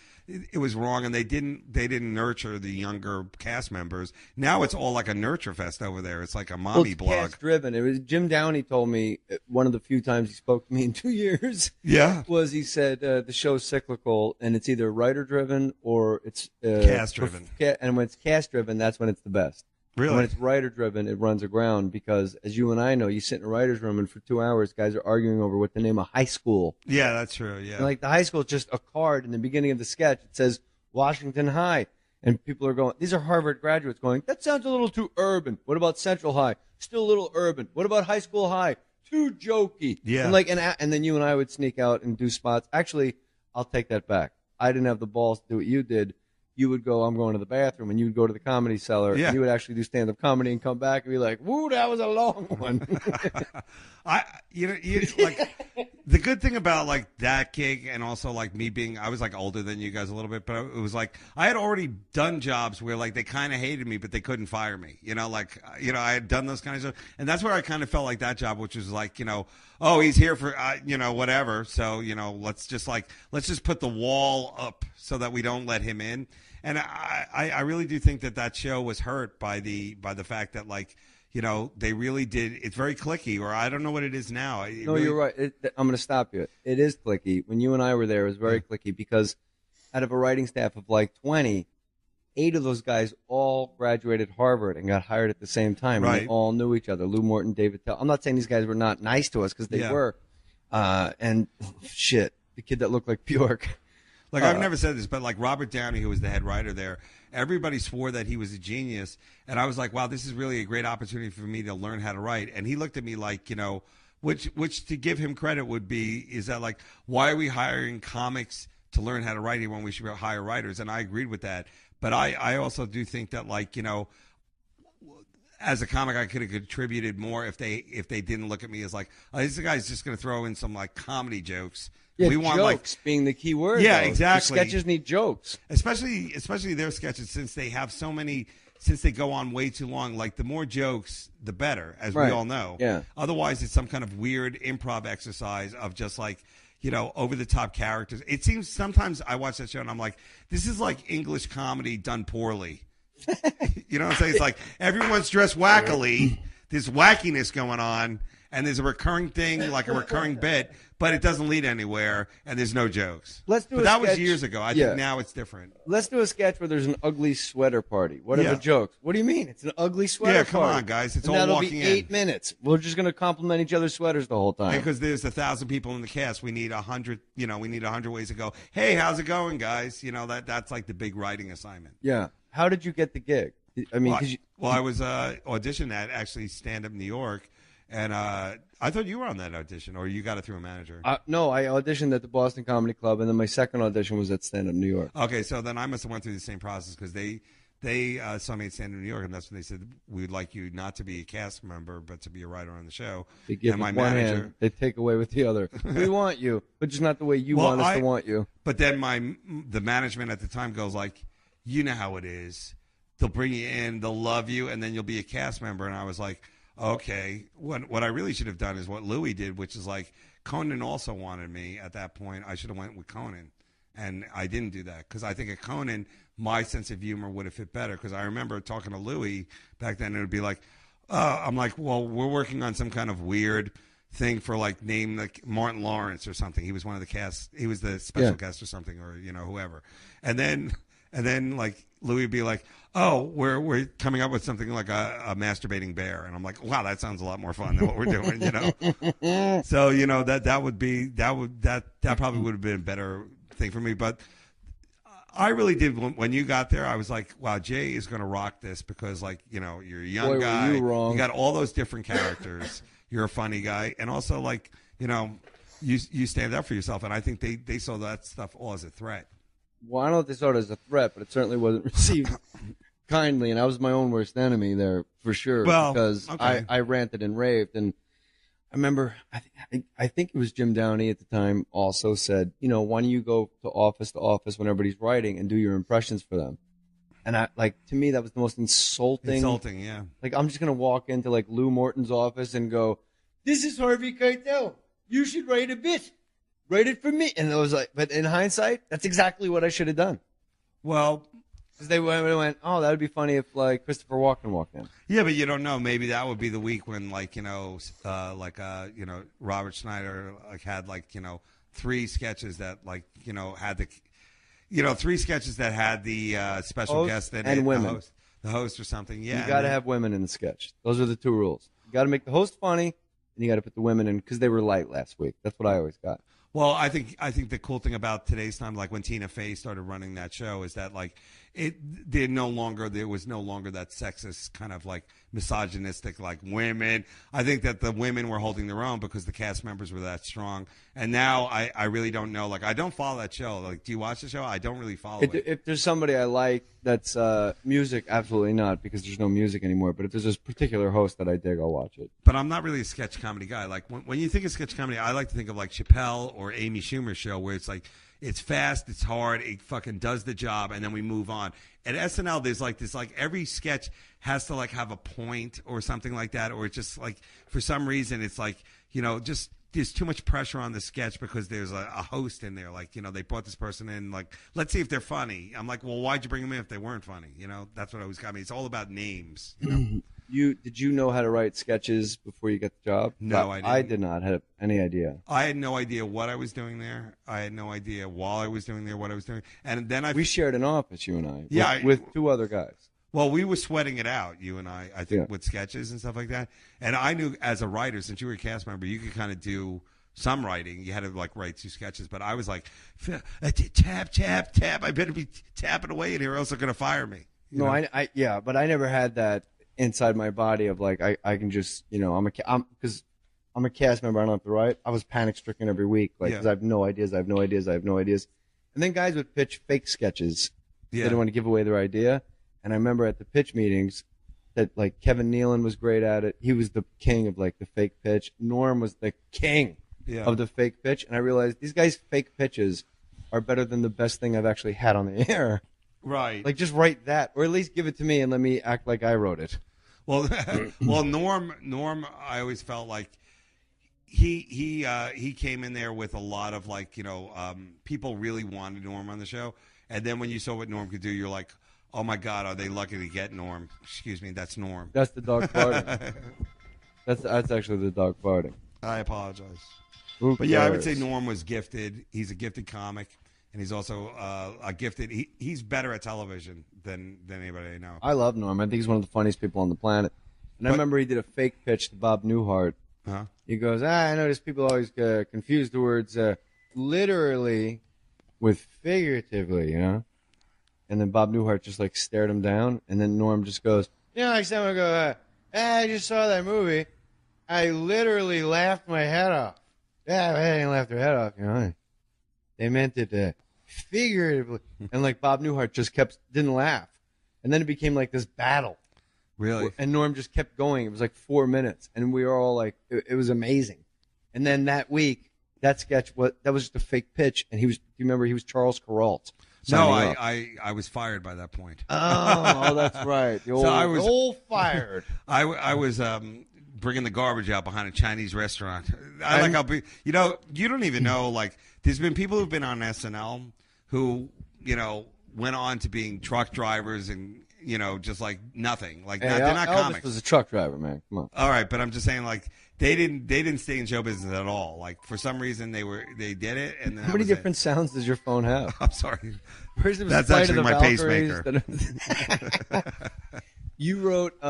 it was wrong, and they didn't nurture the younger cast members. Now it's all like a nurture fest over there. It's like a mommy blog. Cast driven. It was Jim Downey told me one of the few times he spoke to me in 2 years. Yeah, was he said the show's cyclical and it's either writer driven or it's cast driven. And when it's cast driven, that's when it's the best. Really? And when it's writer driven, it runs aground because, as you and I know, you sit in a writer's room and for 2 hours, guys are arguing over what the name of high school. Yeah, that's true. Yeah. And like the high school is just a card in the beginning of the sketch. It says Washington High. And people are going, these are Harvard graduates going, that sounds a little too urban. What about Central High? Still a little urban. What about High School High? Too jokey. Yeah. And then you and I would sneak out and do spots. Actually, I'll take that back. I didn't have the balls to do what you did. You would go, I'm going to the bathroom, and you would go to the Comedy Cellar, and you would actually do stand-up comedy and come back and be like, woo, that was a long one. The good thing about like that gig and also like me being, I was like older than you guys a little bit, but it was like I had already done jobs where like they kind of hated me, but they couldn't fire me. I had done those kind of stuff, and that's where I kind of felt like that job, which was like, oh, he's here for, whatever. So, let's just put the wall up so that we don't let him in. And I really do think that show was hurt by the fact that like, they really did. It's very cliquey, or I don't know what it is now. You're right. I'm going to stop you. It is cliquey. When you and I were there, it was very cliquey because out of a writing staff of like 20, 8 of those guys all graduated Harvard and got hired at the same time. Right. And they all knew each other. Lou Morton, David Tell. I'm not saying these guys were not nice to us because they were. And shit, the kid that looked like Bjork. Like, I've never said this, but like Robert Downey, who was the head writer there, everybody swore that he was a genius. And I was like, wow, this is really a great opportunity for me to learn how to write. And he looked at me like, which to give him credit is that like, why are we hiring comics to learn how to write when we should hire writers? And I agreed with that. But I also do think that like, as a comic, I could have contributed more if they didn't look at me as like, oh, this guy's just going to throw in some like comedy jokes. Yeah, we want jokes being the key word. Yeah, though. exactly. The sketches need jokes, especially their sketches, since they have so many. Since they go on way too long, like the more jokes, the better, as we all know. Yeah. Otherwise, it's some kind of weird improv exercise of just like, over the top characters. It seems sometimes I watch that show and I'm like, this is like English comedy done poorly. You know what I'm saying? It's like everyone's dressed wackily. There's wackiness going on, and there's a recurring thing, like a recurring bit, but it doesn't lead anywhere, and there's no jokes. That was years ago. I think now it's different. Let's do a sketch where there's an ugly sweater party. What are the jokes? What do you mean? It's an ugly sweater party. Yeah, come on, guys. It's and all that'll walking be in. 8 minutes. We're just going to compliment each other's sweaters the whole time. Because there's 1,000 people in the cast. We need 100, we need 100 ways to go, hey, how's it going, guys? That's like the big writing assignment. Yeah. How did you get the gig? I mean, I was auditioned at actually Stand Up New York, and I thought you were on that audition, or you got it through a manager. No, I auditioned at the Boston Comedy Club, and then my second audition was at Stand Up New York. Okay, so then I must have went through the same process because they saw me at Stand in New York, and that's when they said, we'd like you not to be a cast member, but to be a writer on the show. They give and my with one manager, hand, they take away with the other. We want you, but just not the way you want us to want you. But then the management at the time goes like, you know how it is. They'll bring you in, they'll love you, and then you'll be a cast member. And I was like, okay. What I really should have done is what Louis did, which is like, Conan also wanted me at that point. I should have went with Conan. And I didn't do that because I think at Conan, my sense of humor would have fit better. Because I remember talking to Louis back then, it would be like, I'm like, well, we're working on some kind of weird thing for like name like Martin Lawrence or something. He was one of the cast. He was the special guest or something, or whoever. And then like Louis would be like, oh, we're coming up with something like a masturbating bear, and I'm like, wow, that sounds a lot more fun than what we're doing, So that probably would have been a better thing for me. But I really did when you got there. I was like, wow, Jay is going to rock this because like you're a young guy. You got all those different characters. You're a funny guy, and also like you stand up for yourself, and I think they saw that stuff all as a threat. Well, I don't know if they saw it as a threat, but it certainly wasn't received kindly, and I was my own worst enemy there for sure. Well, because okay. I ranted and raved, and I remember I think it was Jim Downey at the time also said, why don't you go to office when everybody's writing and do your impressions for them? And to me that was the most insulting. Insulting, yeah. Like I'm just gonna walk into like Lou Morton's office and go, "This is Harvey Keitel. You should write a bit." Write it for me. And it was like, but in hindsight, that's exactly what I should have done. Well, because they went, oh, that would be funny if like Christopher Walken walked in. Yeah, but you don't know. Maybe that would be the week when Robert Schneider had 3 sketches that had the, 3 sketches that had the special host guest in and it, women. the host or something. Yeah, you got to have women in the sketch. Those are the 2 rules. You got to make the host funny, and you got to put the women in because they were light last week. That's what I always got. Well, I think the cool thing about today's time, like when Tina Fey started running that show, is that there was no longer that sexist kind of misogynistic women. I think that the women were holding their own because the cast members were that strong. And now I really don't know. I don't follow that show. Do you watch the show? I don't really follow it. If there's somebody I like that's music, absolutely not, because there's no music anymore. But if there's this particular host that I dig, I'll watch it. But I'm not really a sketch comedy guy. When you think of sketch comedy, I like to think of Chappelle or Amy Schumer's show, where it's fast, it's hard, it fucking does the job, and then we move on. At SNL, there's this every sketch has to have a point or something like that, or it's just for some reason it's just there's too much pressure on the sketch because there's a host in there. They brought this person in, let's see if they're funny. I'm like, well, why'd you bring them in if they weren't funny? That's what always got me. It's all about names. Did you know how to write sketches before you got the job? No, I didn't. I did not have any idea. I had no idea what I was doing there. I had no idea while I was doing there what I was doing. And then we shared an office, you and I. Yeah, with 2 other guys. Well, we were sweating it out, you and I think, with sketches and stuff like that. And I knew as a writer, since you were a cast member, you could kind of do some writing. You had to write 2 sketches. But I was tap, tap, tap. I better be tapping away in here or else they're going to fire me. But I never had that inside my body of I can just, because I'm a cast member, I don't have to write. I was panic stricken every week, because I have no ideas. And then guys would pitch fake sketches. They didn't want to give away their idea. And I remember at the pitch meetings that Kevin Nealon was great at it. He was the king of the fake pitch. Norm was the king of the fake pitch. And I realized these guys' fake pitches are better than the best thing I've actually had on the air. Right. Just write that, or at least give it to me and let me act like I wrote it. Well, Norm, I always felt like he came in there with a lot of people really wanted Norm on the show, and then when you saw what Norm could do, you're like, oh my God, are they lucky to get Norm? Excuse me, that's Norm. That's the dog farting. That's actually the dog farting. I apologize. But yeah, I would say Norm was gifted. He's a gifted comic. And he's also a gifted. He's better at television than anybody I know. I love Norm. I think he's one of the funniest people on the planet. And I remember he did a fake pitch to Bob Newhart. Uh-huh. He goes, I notice people always confuse the words literally with figuratively, And then Bob Newhart just stared him down. And then Norm just goes, someone go, I just saw that movie. I literally laughed my head off. Yeah, I didn't laugh their head off, They meant it figuratively. And Bob Newhart just didn't laugh. and then it became like this battle. Really? And Norm just kept going. It was like 4 minutes, and we were all like, it was amazing. And then that week, that sketch that was just a fake pitch, and he was. Do you remember he was Charles Kuralt? No, I was fired by that point. Oh, that's right. The old fired. I was bringing the garbage out behind a Chinese restaurant. I'll be. You don't even know. Like, there's been people who've been on SNL who went on to being truck drivers and. Just like nothing. Like they're not comics. Elvis was a truck driver, man. Come on. All right, but I'm just saying, like they didn't stay in show business at all. Like for some reason they did it. And then how many different sounds does your phone have? I'm sorry. First it was That's Flight actually of the my Valkyries, pacemaker. You wrote.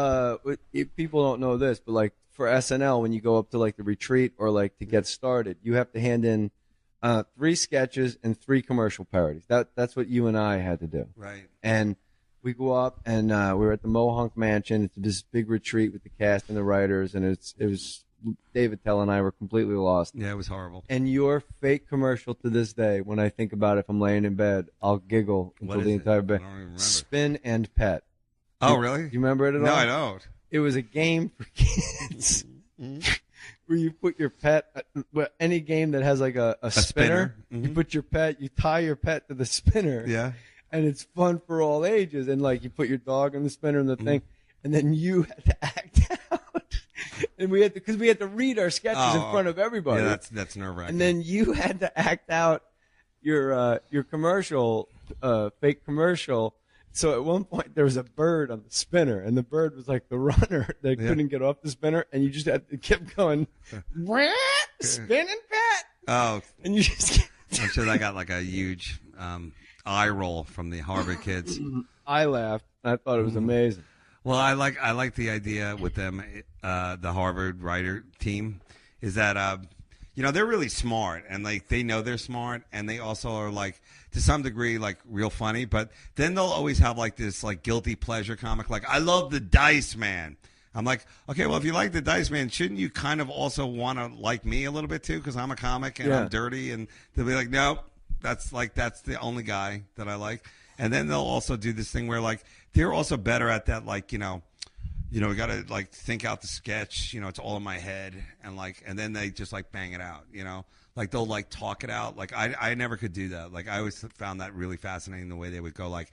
People don't know this, but like for SNL, when you go up to like the retreat or like to get started, you have to hand in 3 sketches and 3 commercial parodies. That's what you and I had to do. Right. And we go up, and we were at the Mohonk Mansion. It's this big retreat with the cast and the writers, and it was Dave Attell and I were completely lost. Yeah, it was horrible. And your fake commercial to this day, when I think about it, if I'm laying in bed, I'll giggle until the entire bed. I don't even remember. Spin and Pet. Oh, really? Do you remember it at all? No, I don't. It was a game for kids where you put your pet, any game that has like a spinner, Mm-hmm. you put your pet, you tie your pet to the spinner. Yeah. And it's fun for all ages. And like you put your dog on the spinner and the thing, and then you had to act out. And we had to read our sketches in front of everybody. Yeah, that's nerve-wracking. And then you had to act out your commercial, fake commercial. So at one point there was a bird on the spinner, and the bird was like the runner that couldn't get off the spinner, and you just kept going, spinning pet. Oh, and you just. I'm sure that got like a huge eye roll from the Harvard kids. I laughed. I thought it was amazing. Well, I like the idea with them, the Harvard writer team, is that they're really smart, and like they know they're smart, and they also are like to some degree like real funny, but then they'll always have like this like guilty pleasure comic, like I love the Dice Man. I'm like, okay, well, if you like the Dice Man, shouldn't you kind of also want to like me a little bit too, because I'm a comic and I'm dirty, and they'll be like, no, that's the only guy that I like. And then they'll also do this thing where like they're also better at that, like we got to like think out the sketch, it's all in my head, and then they just like bang it out, like they'll like talk it out. Like I never could do that. Like I always found that really fascinating, the way they would go like,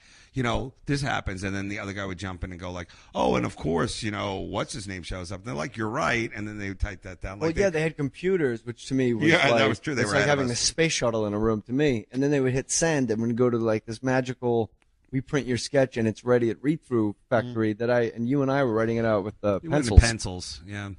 this happens, and then the other guy would jump in and go like, oh, and of course, what's his name shows up. And they're like, you're right, and then they would type that down. Well, like they had computers, which to me was that was true. They it's were like ahead of having a us. space shuttle in a room to me. And then they would hit send, and we'd go to like this magical. We print your sketch, and it's ready at Read Through Factory. And you and I were writing it out with pencils. With pencils, yeah.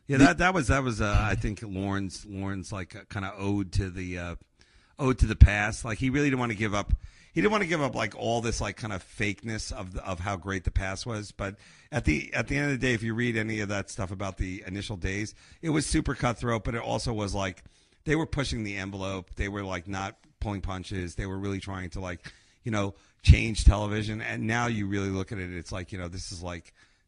Yeah, that was I think Lauren's like kind of ode to the past. Like he really didn't want to give up. He didn't want to give up like all this like kind of fakeness of how great the past was. But at the end of the day, if you read any of that stuff about the initial days, it was super cutthroat. But it also was like they were pushing the envelope. They were like not pulling punches. They were really trying to like change television. And now you really look at it, it's like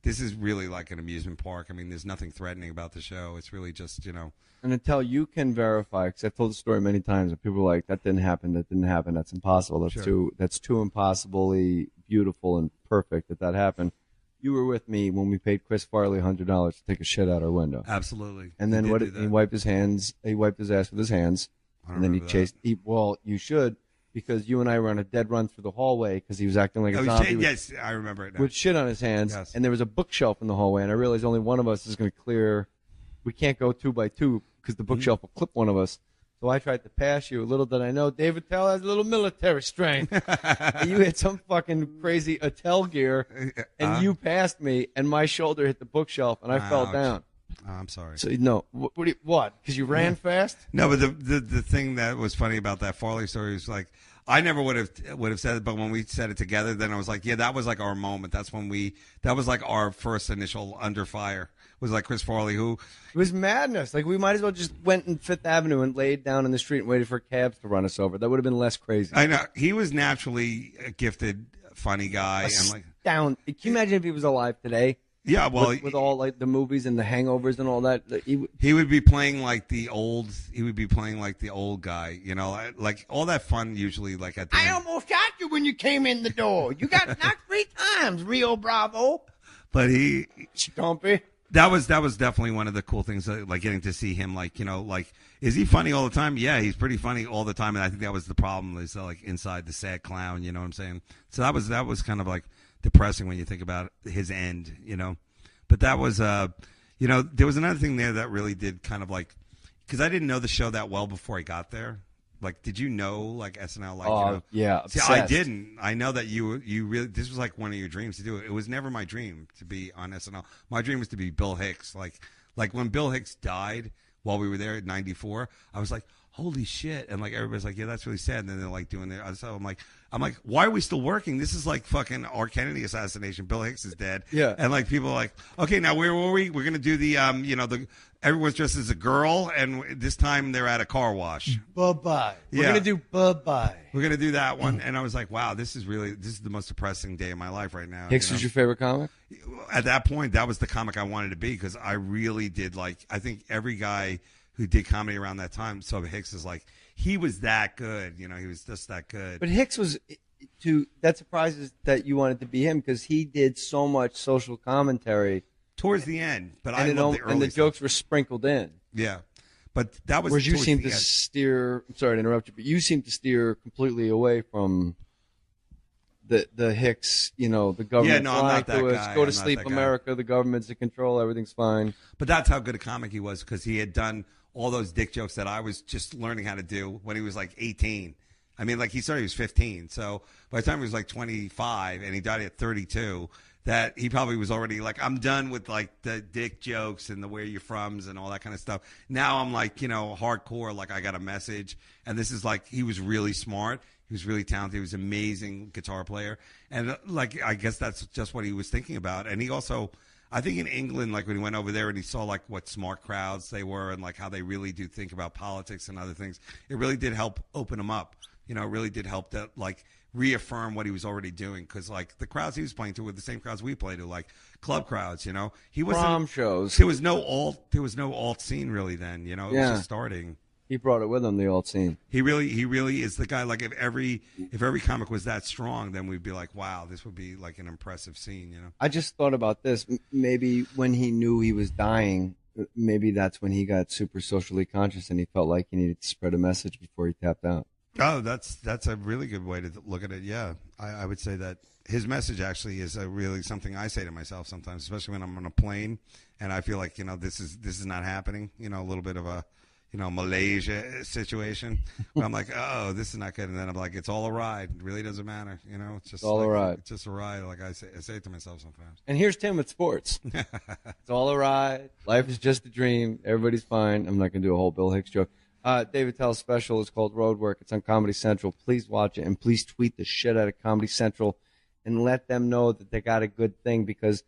this is really like an amusement park. I mean, there's nothing threatening about the show. It's really just, And until you can verify, because I've told the story many times, and people are like, that didn't happen, that's impossible, that's too impossibly beautiful and perfect that happened. You were with me when we paid Chris Farley $100 to take a shit out our window. Absolutely. And then he wiped his ass with his hands, and then he chased. You should. Because you and I were on a dead run through the hallway because he was acting like a zombie. Yes, I remember it now. With shit on his hands. Yes. And there was a bookshelf in the hallway, and I realized only one of us is going to clear. We can't go 2 by 2 because the bookshelf will clip one of us. So I tried to pass you. Little did I know, Dave Attell has a little military strength. And you had some fucking crazy Attell gear, and you passed me, and my shoulder hit the bookshelf, and I fell down. Oh, I'm sorry. So no, what? Because you ran fast? No, but the thing that was funny about that Farley story was like I never would have said it, but when we said it together, then I was like, yeah, that was like our moment. That was like our first initial under fire. It was like Chris Farley, who it was madness. Like we might as well just went in Fifth Avenue and laid down in the street and waited for cabs to run us over. That would have been less crazy. I know he was naturally a gifted, funny guy, and like down. Can you imagine if he was alive today? Yeah, well, with all like the movies and the Hangovers and all that. He would be playing like the old. He would be playing like the old guy. You know, like all that fun usually like at the I end. almost shot you when you came in the door. You got knocked 3 times, Rio Bravo. But Stumpy. that was definitely one of the cool things, like getting to see him. Like, you know, like, is he funny all the time? Yeah, he's pretty funny all the time, and I think that was the problem. Is like inside the sad clown. You know what I'm saying? So that was kind of like depressing when you think about his end. You know, but that was you know, there was another thing there that really did kind of like, because I didn't know the show that well before I got there. Like, did you know like SNL? Like, you know? Yeah. See, I didn't. I know that you really. This was like one of your dreams to do it. It was never my dream to be on SNL. My dream was to be Bill Hicks. Like when Bill Hicks died while we were there at '94, I was like, holy shit! And like everybody's like, yeah, that's really sad. And then they're like doing their. So I'm like, why are we still working? This is like fucking R. Kennedy assassination. Bill Hicks is dead. Yeah. And like people are like, okay, now where were we? We're gonna do the you know, the everyone's dressed as a girl, and this time they're at a car wash. Bye-bye. We're Yeah. going to do bye-bye. We're gonna do that one, and I was like, "Wow, this is the most depressing day of my life right now." Hicks you know? was your favorite comic? At that point, that was the comic I wanted to be because I really did like. I think every guy who did comedy around that time saw Hicks as like he was that good. You know, he was just that good. But Hicks was that surprises that you wanted to be him because he did so much social commentary Towards the end, but I and, loved the early and the stuff. jokes were sprinkled in. Yeah, but that was Whereas you towards seem the to end. steer. I'm sorry to interrupt you, but you seem to steer completely away from the Hicks. You know, the government. Yeah, no, I'm not that to us, guy. Go I'm to not sleep, that guy. America. The government's in control. Everything's fine. But that's how good a comic he was because he had done all those dick jokes that I was just learning how to do when he was like 18. I mean, like he started, he was 15. So by the time he was like 25 and he died at 32, that he probably was already like, I'm done with like the dick jokes and the where you're from's and all that kind of stuff. Now I'm like, you know, hardcore, like I got a message. And this is like, he was really smart. He was really talented. He was an amazing guitar player. And like, I guess that's just what he was thinking about. And he also, I think in England, like when he went over there and he saw like what smart crowds they were and like how they really do think about politics and other things, it really did help open him up. You know, it really did help to like reaffirm what he was already doing because like the crowds he was playing to were the same crowds we play to, like club crowds. You know, he wasn't Prom shows. There was no alt scene really then. You know, it was just starting. He brought it with him. The alt scene. He really is the guy. Like if every comic was that strong, then we'd be like, wow, this would be like an impressive scene. You know. I just thought about this. Maybe when he knew he was dying, maybe that's when he got super socially conscious and he felt like he needed to spread a message before he tapped out. Oh, that's a really good way to look at it. Yeah, I would say that his message actually is really something I say to myself sometimes, especially when I'm on a plane and I feel like, you know, this is not happening. You know, a little bit of a, you know, Malaysia situation where I'm like, oh, this is not good, and then I'm like, it's all a ride. It really doesn't matter. You know, it's just all like, a ride. It's just a ride. Like I say it to myself sometimes. And here's Tim with sports. It's all a ride. Life is just a dream. Everybody's fine. I'm not going to do a whole Bill Hicks joke. David Attell's special is called Roadwork. It's on Comedy Central. Please watch it, and please tweet the shit out of Comedy Central and let them know that they got a good thing because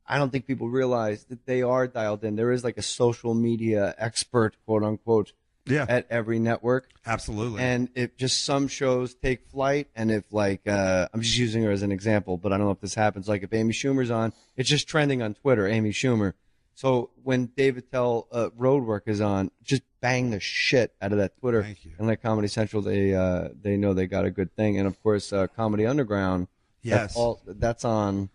I don't think people realize that they are dialed in. There is like a social media expert, quote unquote, at every network. Absolutely. And if just some shows take flight, and if like I'm just using her as an example, but I don't know if this happens. Like if Amy Schumer's on, it's just trending on Twitter, Amy Schumer. So when David Attell Roadwork is on, just bang the shit out of that Twitter. Thank you. And like Comedy Central, they know they got a good thing. And of course, Comedy Underground. Yes. That's on.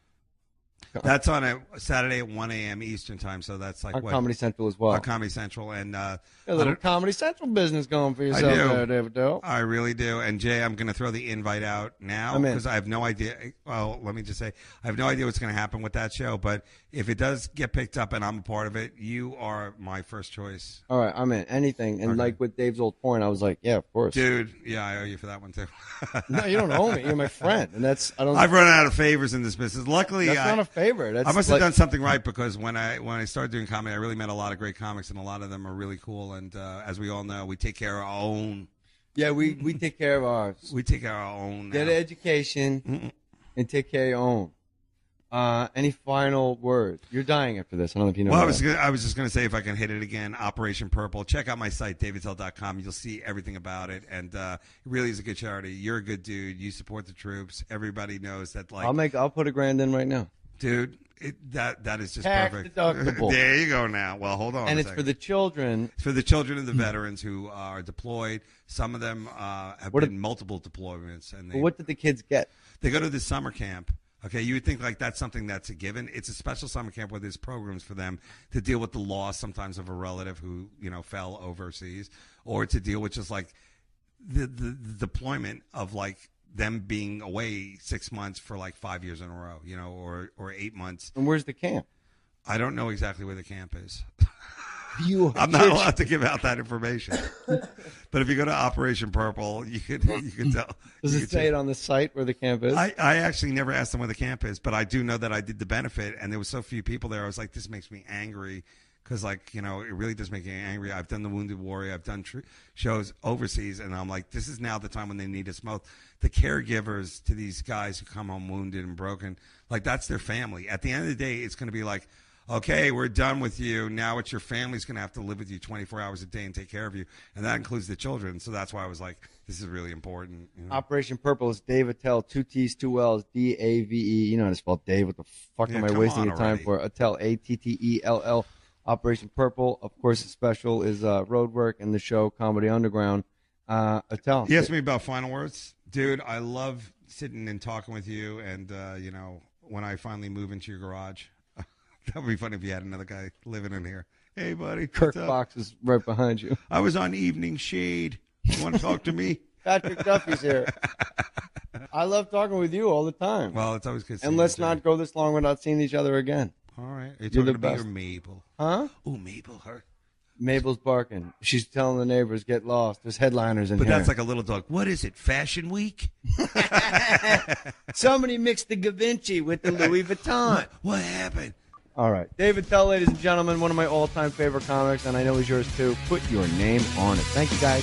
That's on a Saturday at 1 a.m. Eastern time, so that's like on what? Comedy Central as well. On Comedy Central, and A little Comedy Central business going for yourself do. there, David Attell. I really do. And Jay, I'm going to throw the invite out now I'm in. because I have no idea. Well, let me just say, I have no idea what's going to happen with that show. But if it does get picked up and I'm a part of it, you are my first choice. All right, I'm in. Anything. And Okay. like with Dave's old point, I was like, yeah, of course. Dude, yeah, I owe you for that one too. No, you don't owe me. You're my friend. And that's, I don't. I've run out of favors in this business. Luckily, That's not a favor. That's I must have like, done something right because when I started doing comedy, I really met a lot of great comics, and a lot of them are really cool. And as we all know, we take care of our own. Yeah, we take care of ours. We take care of our own. Get now. an education and take care of your own. Any final words? You're dying after this. I don't know if you know. Well, that. I was just going to say, if I can hit it again, Operation Purple. Check out my site, davidtell.com. You'll see everything about it, and it really is a good charity. You're a good dude. You support the troops. Everybody knows that. Like, I'll put $1,000 in right now. Dude, that is just Tax perfect. deductible. There you go now. Well, hold on. And a it's second. for the children. It's for the children of the veterans who are deployed. Some of them have been multiple deployments, and What did the kids get? they go to this summer camp. Okay, you would think like that's something that's a given. It's a special summer camp where there's programs for them to deal with the loss sometimes of a relative who fell overseas, or to deal with just like the deployment of like them being away 6 months for like 5 years in a row, or 8 months. And where's the camp? I don't know exactly where the camp is. I'm not allowed to give out that information. But if you go to Operation Purple, you could tell. Does it say it on the site where the camp is? I actually never asked them where the camp is, but I do know that I did the benefit, and there was so few people there. I was like, this makes me angry because, it really does make me angry. I've done the Wounded Warrior. I've done shows overseas, and I'm like, this is now the time when they need us most. The caregivers to these guys who come home wounded and broken, like that's their family. At the end of the day, it's going to be like, okay, we're done with you. Now it's your family's going to have to live with you 24 hours a day and take care of you. And that includes the children. So that's why I was like, this is really important. Operation Purple is Dave Attell, 2 T's, 2 L's, Dave. You know how to spell Dave. What the fuck am I wasting your time for? Attell, Attell. Operation Purple. Of course, the special is Road Work and the show Comedy Underground. Attell. You asked me about final words. Dude, I love sitting and talking with you. And, when I finally move into your garage. That would be funny if you had another guy living in here. Hey, buddy. Kirk Fox is right behind you. I was on Evening Shade. You want to talk to me? Patrick Duffy's here. I love talking with you all the time. Well, it's always good. And let's not go this long without seeing each other again. All right. You're the talking about best. your Mabel. Huh? Oh, Mabel, her. Mabel's barking. She's telling the neighbors, get lost. There's headliners in But here. that's like a little dog. What is it, Fashion Week? Somebody mixed the Da Vinci with the Louis Vuitton. What happened? All right. Dave Attell, ladies and gentlemen, one of my all-time favorite comics, and I know he's yours too. Put your name on it. Thank you, guys.